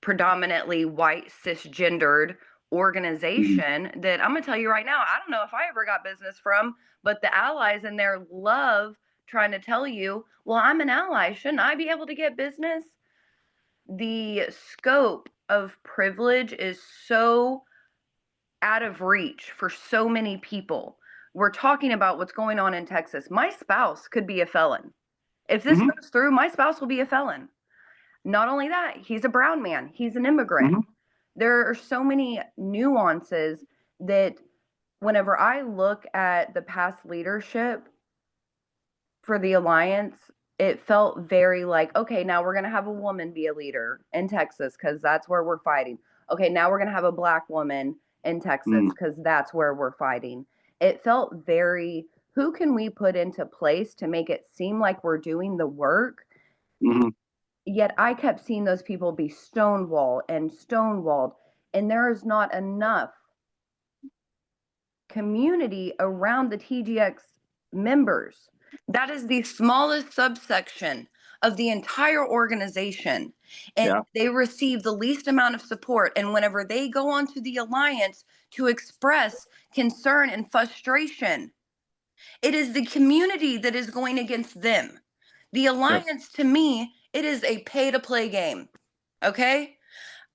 predominantly white cisgendered organization that I'm gonna tell you right now, I don't know if I ever got business from, but the allies in there love trying to tell you, well, I'm an ally, shouldn't I be able to get business? The scope of privilege is so out of reach for so many people. We're talking about what's going on in Texas. My spouse could be a felon. If this goes through, my spouse will be a felon. Not only that, he's a brown man. He's an immigrant. There are so many nuances that whenever I look at the past leadership for the Alliance, it felt very like, okay, now we're going to have a woman be a leader in Texas because that's where we're fighting. Okay, now we're going to have a Black woman in Texas because that's where we're fighting. It felt very, who can we put into place to make it seem like we're doing the work? Yet I kept seeing those people be stonewalled, and there is not enough community around the TGX members. That is the smallest subsection of the entire organization, and they receive the least amount of support. And whenever they go onto the Alliance to express concern and frustration, it is the community that is going against them. The Alliance, to me, it is a pay-to-play game. Okay?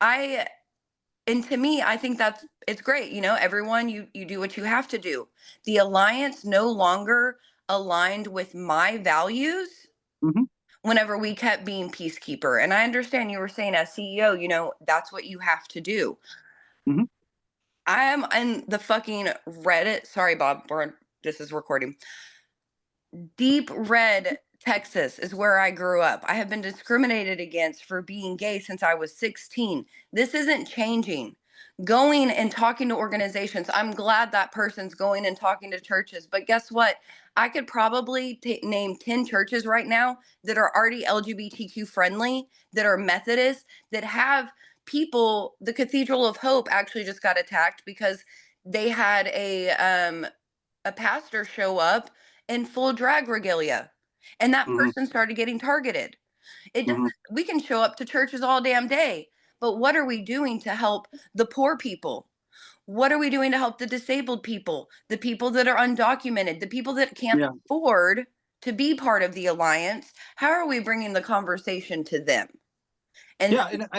And to me, I think it's great. Everyone, you do what you have to do. The Alliance no longer aligned with my values whenever we kept being peacekeeper. And I understand you were saying as CEO, that's what you have to do. I am in the fucking Reddit. Sorry, Bob, this is recording. Deep red Texas is where I grew up. I have been discriminated against for being gay since I was 16. This isn't changing. Going and talking to organizations, I'm glad that person's going and talking to churches, but guess what? I could probably name 10 churches right now that are already LGBTQ friendly, that are Methodist, that have people. The Cathedral of Hope actually just got attacked because they had a pastor show up in full drag regalia, and that person started getting targeted. It doesn't. We can show up to churches all damn day, but what are we doing to help the poor people? What are we doing to help the disabled people, the people that are undocumented, the people that can't afford to be part of the Alliance? How are we bringing the conversation to them? And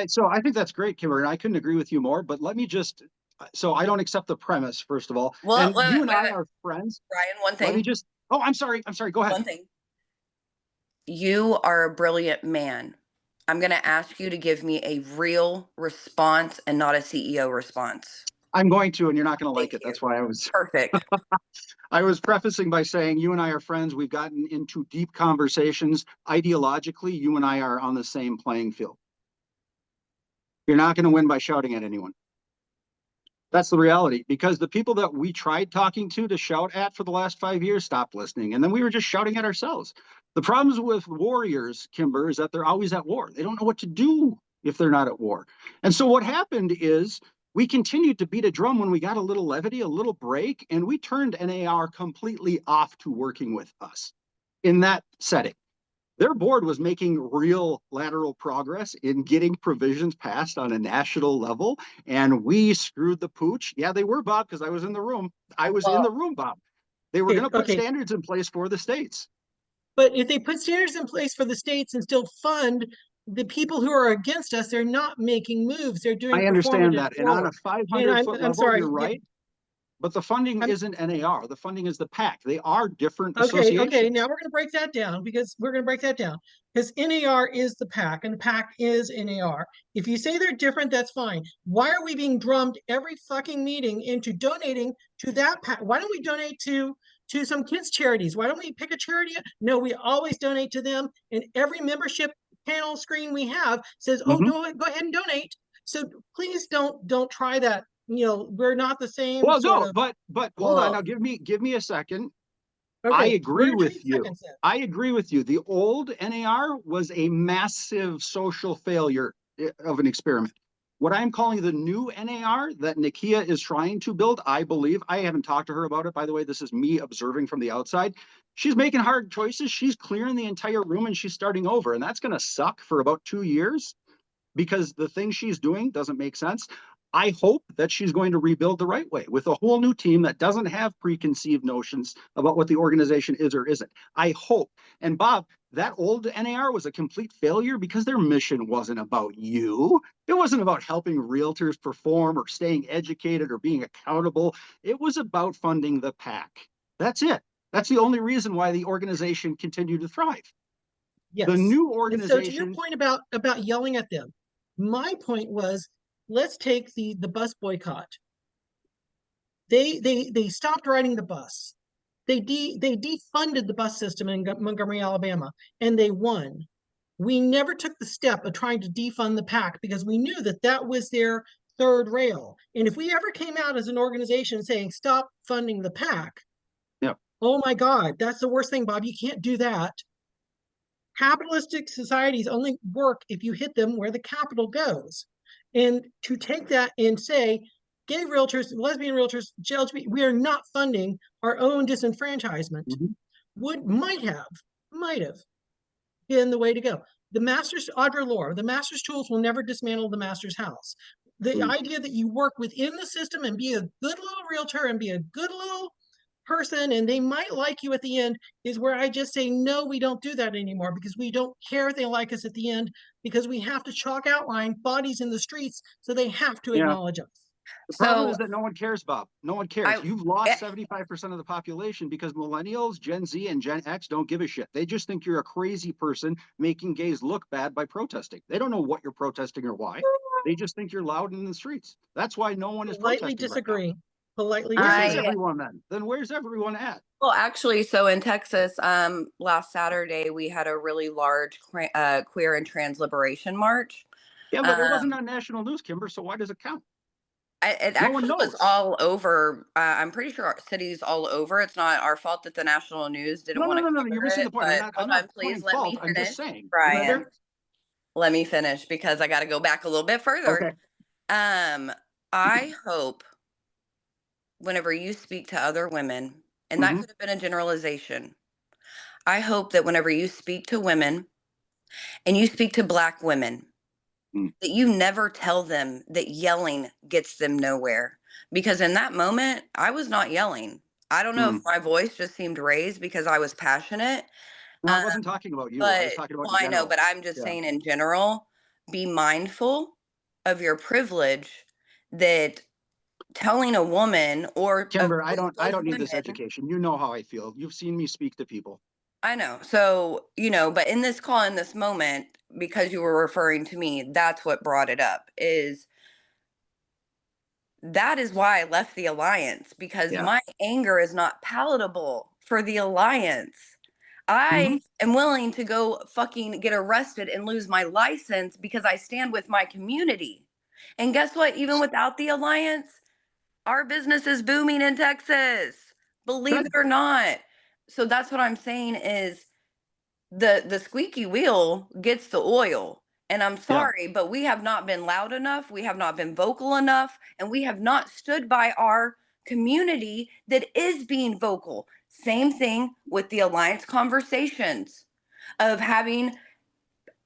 so I think that's great, Kimber, and I couldn't agree with you more, but let me just, so I don't accept the premise, first of all. Well, and you and I are friends. Ryan, one thing. Let me just, I'm sorry, go ahead. One thing. You are a brilliant man. I'm going to ask you to give me a real response and not a CEO response. I'm going to, and you're not going to like it. That's why I was perfect. I was prefacing by saying you and I are friends. We've gotten into deep conversations. Ideologically, you and I are on the same playing field. You're not going to win by shouting at anyone. That's the reality, because the people that we tried talking to shout at for the last 5 years stopped listening. And then we were just shouting at ourselves. The problems with warriors, Kimber, is that they're always at war. They don't know what to do if they're not at war. And so what happened is we continued to beat a drum when we got a little levity, a little break, and we turned NAR completely off to working with us in that setting. Their board was making real lateral progress in getting provisions passed on a national level, and we screwed the pooch. Yeah, they were, Bob, because I was in the room. I was in the room, Bob. They were going to put standards in place for the states. But if they put standards in place for the states and still fund the people who are against us, they're not making moves. They're doing. I understand that. And on a 500-foot level, sorry, you're right. But the funding isn't NAR. The funding is the PAC. They are different associations. Okay. Now we're going to break that down because NAR is the PAC and the PAC is NAR. If you say they're different, that's fine. Why are we being drummed every fucking meeting into donating to that PAC? Why don't we donate to some kids' charities? Why don't we pick a charity? No, we always donate to them. And every membership panel screen we have says, "Oh, go ahead and donate." So please don't try that. We're not the same. Well, no, but hold on now. Give me a second. Okay, I agree with you. I agree with you. The old NAR was a massive social failure of an experiment. What I'm calling the new NAR that Nakia is trying to build, I believe, I haven't talked to her about it, by the way, this is me observing from the outside. She's making hard choices. She's clearing the entire room and she's starting over. And that's going to suck for about 2 years because the thing she's doing doesn't make sense. I hope that she's going to rebuild the right way with a whole new team that doesn't have preconceived notions about what the organization is or isn't. I hope. And Bob, that old NAR was a complete failure because their mission wasn't about you. It wasn't about helping realtors perform or staying educated or being accountable. It was about funding the PAC. That's it. That's the only reason why the organization continued to thrive. Yes. The new organization. And so to your point about yelling at them, my point was, let's take the bus boycott. They stopped riding the bus. They defunded the bus system in Montgomery, Alabama, and they won. We never took the step of trying to defund the PAC because we knew that was their third rail. And if we ever came out as an organization saying stop funding the PAC, oh my God, that's the worst thing, Bob. You can't do that. Capitalistic societies only work if you hit them where the capital goes. And to take that and say, gay realtors, lesbian realtors, LGBT, we are not funding our own disenfranchisement, might have been the way to go. The master's, Audre Lorde, the master's tools will never dismantle the master's house. The idea that you work within the system and be a good little realtor and be a good little person and they might like you at the end is where I just say, no, we don't do that anymore because we don't care if they like us at the end because we have to chalk outline bodies in the streets. So they have to acknowledge us. The problem is that no one cares, Bob. No one cares. You've lost 75% of the population because millennials, Gen Z, and Gen X don't give a shit. They just think you're a crazy person making gays look bad by protesting. They don't know what you're protesting or why. They just think you're loud in the streets. That's why no one is politely protesting disagree. Right now. Politely Where's everyone then? Then where's everyone at? Well, actually, so in Texas, last Saturday, we had a really large queer and trans liberation march. Yeah, but it wasn't on national news, Kimber, so why does it count? It actually was all over. I'm pretty sure cities all over. It's not our fault that the national news didn't want to. No, you're missing the point. Hold on, please let me finish. I'm just saying. Brian, let me finish because I got to go back a little bit further. Okay. I hope whenever you speak to other women, and that could have been a generalization, I hope that whenever you speak to women and you speak to Black women, that you never tell them that yelling gets them nowhere. Because in that moment, I was not yelling. I don't know if my voice just seemed raised because I was passionate. No, I wasn't talking about you. I was talking about I know, but I'm just saying in general, be mindful of your privilege that telling a woman or Kimber, I don't need this education. You know how I feel. You've seen me speak to people. I know. So, but in this call, in this moment, because you were referring to me, that's what brought it up that is why I left the alliance because my anger is not palatable for the alliance. I am willing to go fucking get arrested and lose my license because I stand with my community. And guess what? Even without the alliance, Our business is booming in Texas, believe it Good. or not. So that's what I'm saying is the squeaky wheel gets the oil. And I'm Yeah. sorry, but we have not been loud enough. We have not been vocal enough. And we have not stood by our community that is being vocal. Same thing with the alliance conversations of having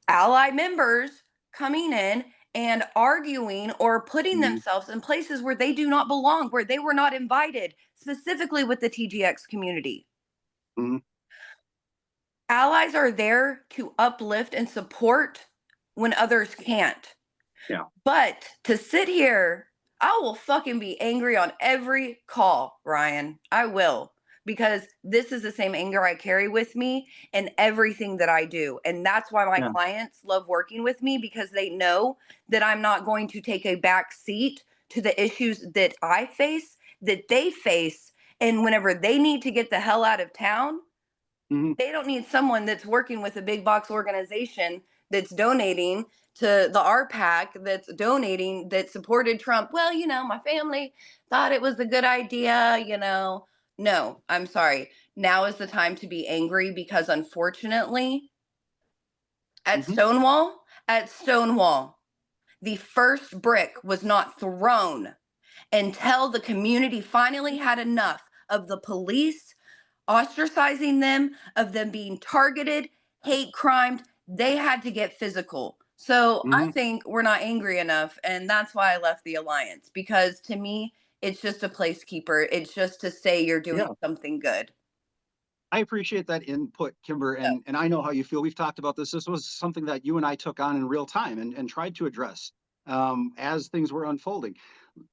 ally members coming in and arguing or putting Mhm. themselves in places where they do not belong, where they were not invited, specifically with the TGX community. Mhm. Allies are there to uplift and support when others can't. Yeah. But to sit here, I will fucking be angry on every call, Ryan. I will. Because this is the same anger I carry with me in everything that I do. And that's why my Yeah. clients love working with me, because they know that I'm not going to take a back seat to the issues that I face, that they face. And whenever they need to get the hell out of town, Mhm. they don't need someone that's working with a big box organization that's donating to the RPAC, that's donating, that supported Trump. Well, my family thought it was a good idea. No, I'm sorry. Now is the time to be angry, because unfortunately, Mhm. at Stonewall, the first brick was not thrown until the community finally had enough of the police ostracizing them, of them being targeted, hate crimed. They had to get physical. So I Mhm. think we're not angry enough. And that's why I left the alliance, because to me, it's just a placekeeper. It's just to say you're doing Yeah. something good. I appreciate that input, Kimber, Yep. and I know how you feel. We've talked about this. This was something that you and I took on in real time and tried to address as things were unfolding.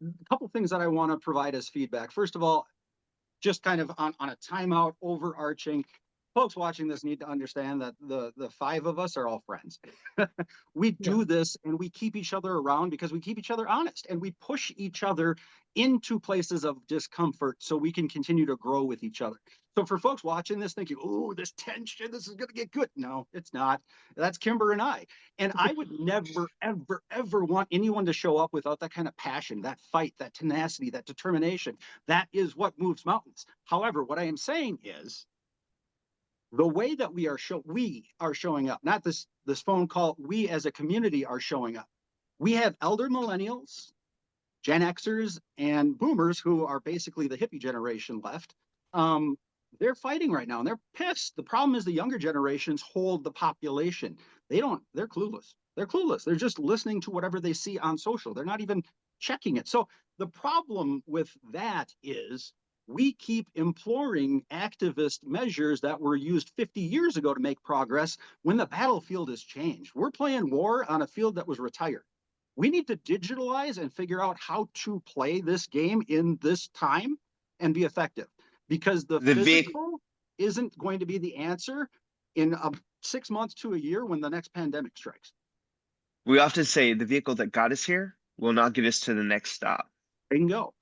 A couple things that I want to provide as feedback. First of all, just kind of on a timeout, overarching. Folks watching this need to understand that the five of us are all friends. We Yeah. do this and we keep each other around because we keep each other honest and we push each other into places of discomfort so we can continue to grow with each other. So for folks watching this thinking, oh, this tension, this is going to get good. No, it's not. That's Kimber and I. And I would never, ever, ever want anyone to show up without that kind of passion, that fight, that tenacity, that determination. That is what moves mountains. However, what I am saying is the way that we are showing up, not this phone call, we as a community are showing up. We have elder millennials, Gen Xers, and boomers who are basically the hippie generation left. They're fighting right now and they're pissed. The problem is the younger generations hold the population. They're clueless. They're clueless. They're just listening to whatever they see on social. They're not even checking it. So the problem with that is we keep imploring activist measures that were used 50 years ago to make progress when the battlefield has changed. We're playing war on a field that was retired. We need to digitalize and figure out how to play this game in this time and be effective, because the The vehicle, physical isn't going to be the answer in 6 months to a year when the next pandemic strikes. we often say the vehicle that got us here will not get us to the next stop. Bingo.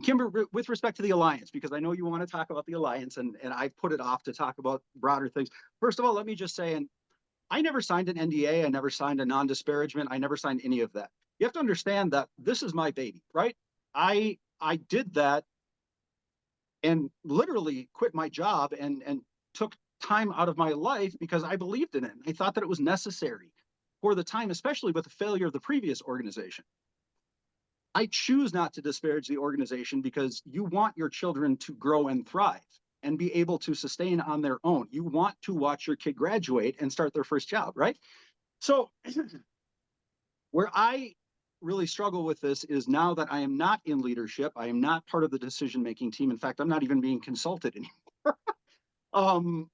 Kimber, with respect to the alliance, because I know you want to talk about the alliance and I put it off to talk about broader things. First of all, let me just say, and I never signed an NDA. I never signed a non-disparagement. I never signed any of that. You have to understand that this is my baby, right? I did that and literally quit my job and took time out of my life because I believed in it. I thought that it was necessary for the time, especially with the failure of the previous organization. I choose not to disparage the organization because you want your children to grow and thrive and be able to sustain on their own. You want to watch your kid graduate and start their first job, right? So where I really struggle with this is now that I am not in leadership, I am not part of the decision-making team. In fact, I'm not even being consulted anymore.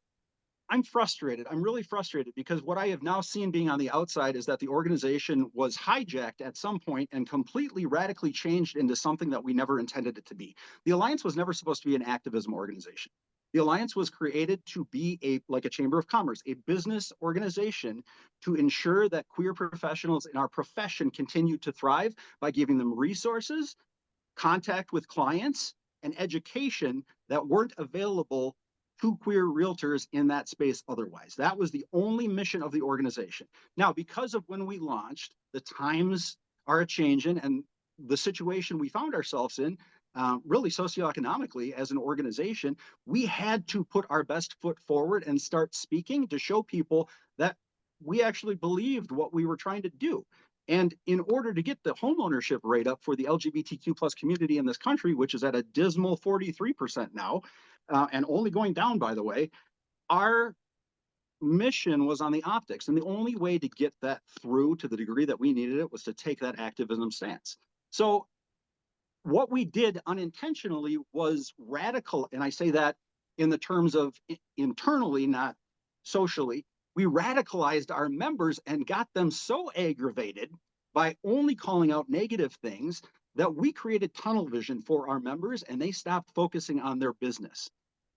I'm frustrated. I'm really frustrated because what I have now seen being on the outside is that the organization was hijacked at some point and completely radically changed into something that we never intended it to be. The Alliance was never supposed to be an activism organization. The Alliance was created to be like a chamber of commerce, a business organization to ensure that queer professionals in our profession continue to thrive by giving them resources, contact with clients, and education that weren't available to queer realtors in that space otherwise. That was the only mission of the organization. Now, because of when we launched, the times are a changing and the situation we found ourselves in, really socioeconomically as an organization, we had to put our best foot forward and start speaking to show people that we actually believed what we were trying to do. And in order to get the homeownership rate up for the LGBTQ plus community in this country, which is at a dismal 43% now, and only going down, by the way, our mission was on the optics. And the only way to get that through to the degree that we needed it was to take that activism stance. So what we did unintentionally was radical. And I say that in the terms of internally, not socially. We radicalized our members and got them so aggravated by only calling out negative things that we created tunnel vision for our members, and they stopped focusing on their business.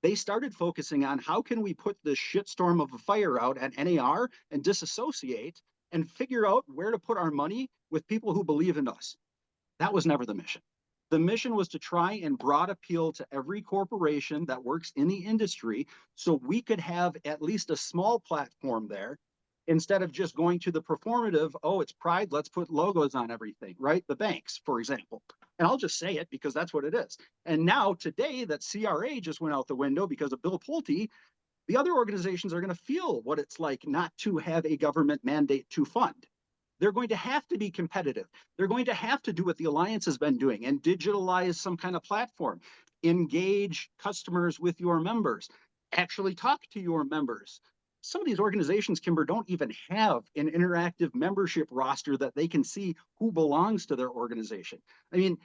They started focusing on how can we put this shitstorm of a fire out at NAR and disassociate and figure out where to put our money with people who believe in us. That was never the mission. The mission was to try and broad appeal to every corporation that works in the industry so we could have at least a small platform there instead of just going to the performative, oh, it's Pride, let's put logos on everything, right? The banks, for example. And I'll just say it because that's what it is. And now today that CRA just went out the window because of Bill Pulte, the other organizations are going to feel what it's like not to have a government mandate to fund. They're going to have to be competitive. They're going to have to do what the Alliance has been doing and digitalize some kind of platform, engage customers with your members, actually talk to your members. Some of these organizations, Kimber, don't even have an interactive membership roster that they can see who belongs to their organization. I mean,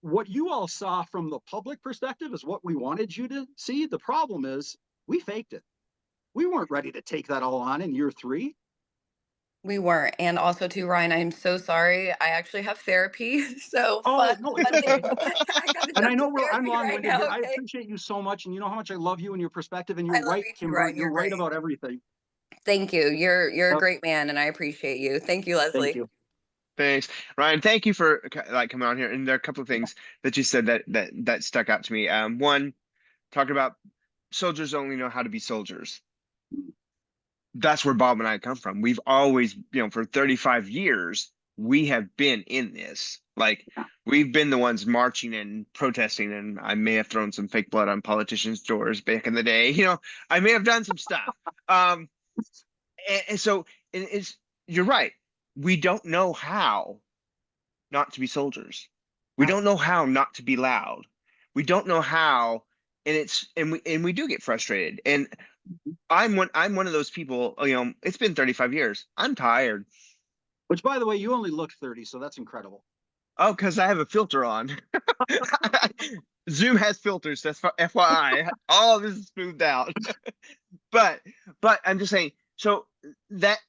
what you all saw from the public perspective is what we wanted you to see. The problem is we faked it. We weren't ready to take that all on in year 3. We weren't. And also too, Ryan, I'm so sorry. I actually have therapy. So Oh, no, it's okay. I gotta And I jump to know I'm therapy right long-winded now. here. I Okay. appreciate you so much. And you know how much I love you and your perspective. And I you're love right, you too, Kimber. Ryan. You're You're right great. about everything. Thank you. You're a Yep. great man, and I appreciate you. Thank you, Thank Leslie. you. Thanks, Ryan. Thank you for coming on here. And there are a couple of things that you said that stuck out to me. One, talking about soldiers only know how to be soldiers. That's where Bob and I come from. We've always, for 35 years, we have been in this. Like, we've been the ones marching and protesting, and I may have thrown some fake blood on politicians' doors back in the day. I may have done some stuff. And so you're right. We don't know how not to be soldiers. We don't know how not to be loud. We don't know how, and we do get frustrated. And I'm one of those people, it's been 35 years. I'm tired. Which, by the way, you only look 30, so that's incredible. Oh, because I have a filter on. Zoom has filters, that's FYI. All of this is smoothed out. But I'm just saying, so that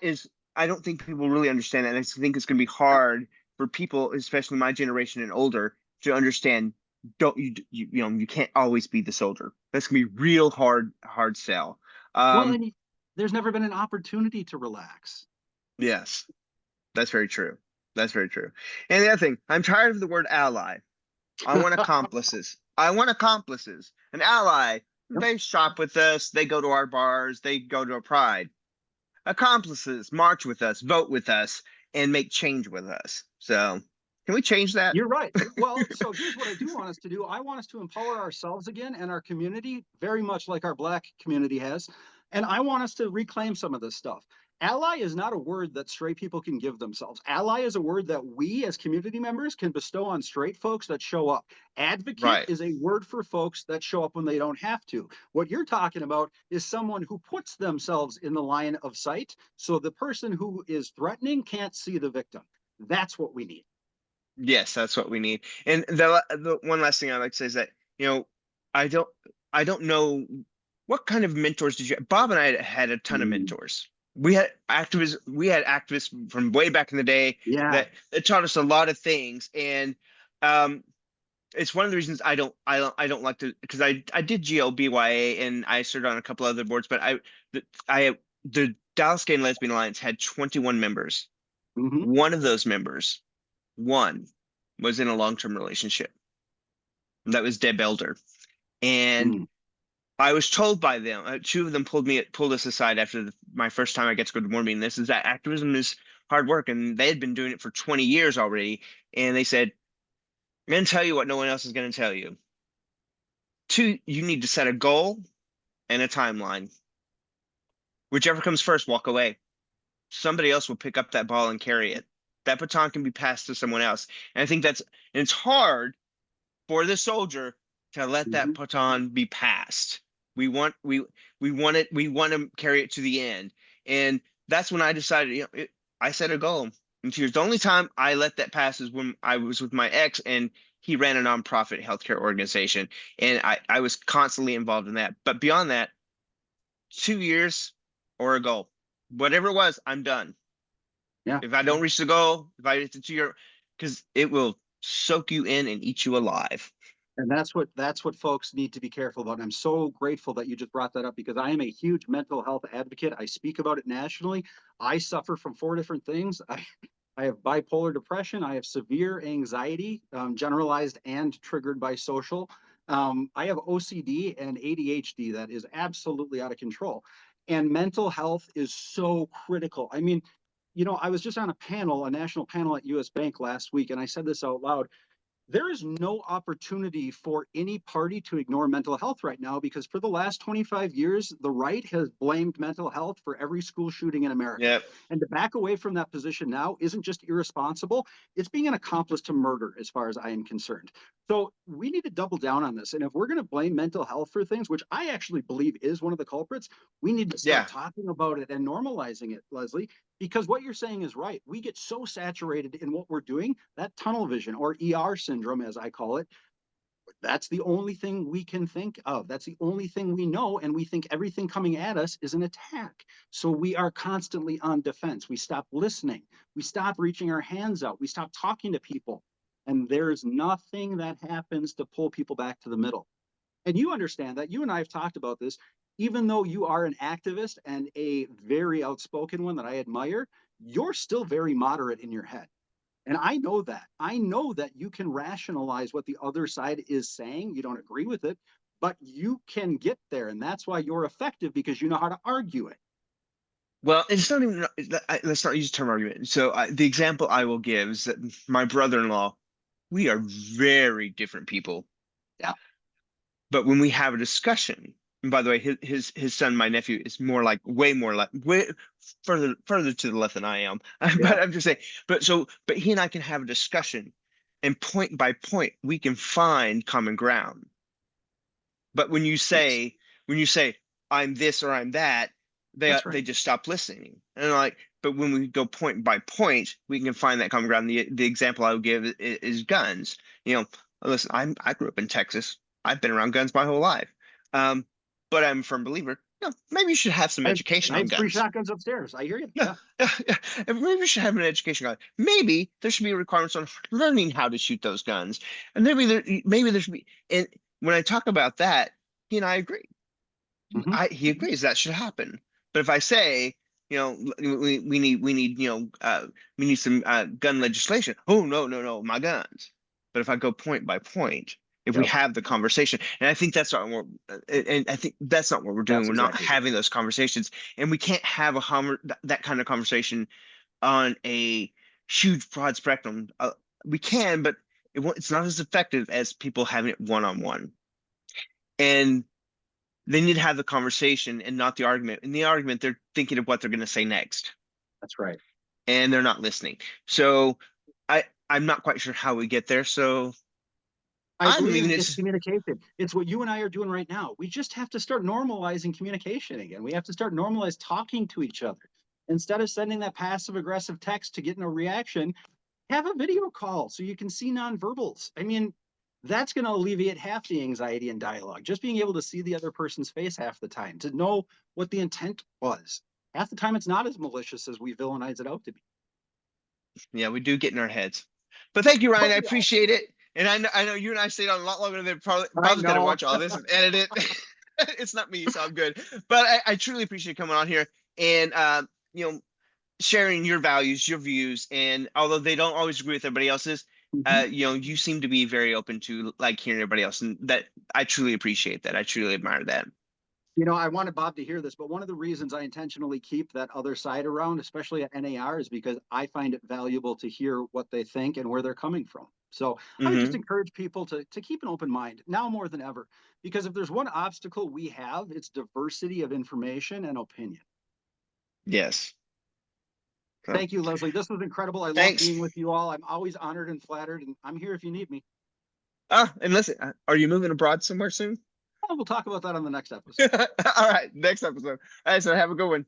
is, I don't think people really understand that. And I think it's going to be hard for people, especially my generation and older, to understand. You can't always be the soldier. That's gonna be real hard sell. Well, and there's never been an opportunity to relax. Yes, that's very true. That's very true. And the other thing, I'm tired of the word ally. I want accomplices. I want accomplices. An ally, they shop with us, they go to our bars, they go to a Pride. Accomplices march with us, vote with us, and make change with us. So can we change that? You're right. Well, so here's what I do want us to do. I want us to empower ourselves again and our community, very much like our Black community has. And I want us to reclaim some of this stuff. Ally is not a word that straight people can give themselves. Ally is a word that we as community members can bestow on straight folks that show up. Advocate is a word for folks that show up when they don't have to. What you're talking about is someone who puts themselves in the line of sight so the person who is threatening can't see the victim. That's what we need. Yes, that's what we need. And the one last thing I'd like to say is that, I don't know what kind of mentors did you. Bob and I had a ton of mentors. We had activists from way back in the day that taught us a lot of things. And it's one of the reasons I don't like to, because I did GLBYA and I served on a couple other boards, but the Dallas Gay and Lesbian Alliance had 21 members. One of those members, one was in a long-term relationship. That was Deb Elder. And I was told by them, two of them pulled us aside after my first time I get to go to board meeting. This is that activism is hard work. And they had been doing it for 20 years already. And they said, I'm going to tell you what no one else is going to tell you. 2, you need to set a goal and a timeline. Whichever comes first, walk away. Somebody else will pick up that ball and carry it. That baton can be passed to someone else. And I think and it's hard for the soldier to let that baton be passed. We want to carry it to the end. And that's when I decided, I set a goal. And here's the only time I let that pass is when I was with my ex and he ran a nonprofit healthcare organization. And I was constantly involved in that. But beyond that, 2 years or a goal, whatever it was, I'm done. Yeah. If I don't reach the goal, if I get to 2 year, because it will soak you in and eat you alive. And that's what folks need to be careful about. And I'm so grateful that you just brought that up, because I am a huge mental health advocate. I speak about it nationally. I suffer from 4 different things. I have bipolar depression. I have severe anxiety, generalized and triggered by social. I have OCD and ADHD that is absolutely out of control. And mental health is so critical. I mean, I was just on a national panel at US Bank last week, and I said this out loud. There is no opportunity for any party to ignore mental health right now, because for the last 25 years, the right has blamed mental health for every school shooting in America. Yep. And to back away from that position now isn't just irresponsible, it's being an accomplice to murder, as far as I am concerned. So we need to double down on this. And if we're going to blame mental health for things, which I actually believe is one of the culprits, we need to start talking about it and normalizing it, Leslie. Because what you're saying is right. We get so saturated in what we're doing, that tunnel vision, or ER syndrome, as I call it, that's the only thing we can think of. That's the only thing we know. And we think everything coming at us is an attack. So we are constantly on defense. We stop listening. We stop reaching our hands out. We stop talking to people. And there's nothing that happens to pull people back to the middle. And you understand that. You and I have talked about this. Even though you are an activist and a very outspoken one that I admire, you're still very moderate in your head. And I know that. I know that you can rationalize what the other side is saying. You don't agree with it, but you can get there. And that's why you're effective, because you know how to argue it. Well, it's not even, let's not use the term argument. So the example I will give is that my brother-in-law, we are very different people. Yeah. But when we have a discussion, and by the way, his son, my nephew, is way further to the left than I am. But I'm just saying, but he and I can have a discussion, and point by point, we can find common ground. But when you say I'm this or I'm that, they just stop listening. And but when we go point by point, we can find that common ground. The example I would give is guns. Listen, I grew up in Texas. I've been around guns my whole life. But I'm a firm believer, maybe you should have some education on guns. 3 shotguns upstairs. I hear you. Yeah. And maybe you should have an education on it. Maybe there should be requirements on learning how to shoot those guns. And maybe there should be. And when I talk about that, he and I agree. He agrees that should happen. But if I say, we need some gun legislation. Oh, no, my guns. But if I go point by point, if we have the conversation, and I think that's not what we're doing. We're not having those conversations, and we can't have that kind of conversation on a huge, broad spectrum. We can, but it's not as effective as people having it one-on-one. And they need to have the conversation and not the argument. In the argument, they're thinking of what they're going to say next. That's right. And they're not listening. So I'm not quite sure how we get there. So I believe it's communication. It's what you and I are doing right now. We just have to start normalizing communication again. We have to start normalizing talking to each other. Instead of sending that passive aggressive text to getting a reaction, have a video call so you can see nonverbals. I mean, that's going to alleviate half the anxiety in dialogue. Just being able to see the other person's face half the time, to know what the intent was. Half the time, it's not as malicious as we villainize it out to be. Yeah, we do get in our heads. But thank you, Ryan. I appreciate it. And I know you and I stayed on a lot longer than probably going to watch all this and edit it. It's not me, so I'm good. But I truly appreciate coming on here and sharing your values, your views. And although they don't always agree with everybody else's, you seem to be very open to hearing everybody else, and that I truly appreciate that. I truly admire that. I wanted Bob to hear this, but one of the reasons I intentionally keep that other side around, especially at NAR, is because I find it valuable to hear what they think and where they're coming from. So I would just Mhm. encourage people to keep an open mind now more than ever, because if there's one obstacle we have, it's diversity of information and opinion. Yes. So, Thank you, Leslie. This was incredible. I love thanks. being with you all. I'm always honored and flattered, and I'm here if you need me. And listen, are you moving abroad somewhere soon? We'll talk about that on the next episode. All right, next episode. All right, so have a good one.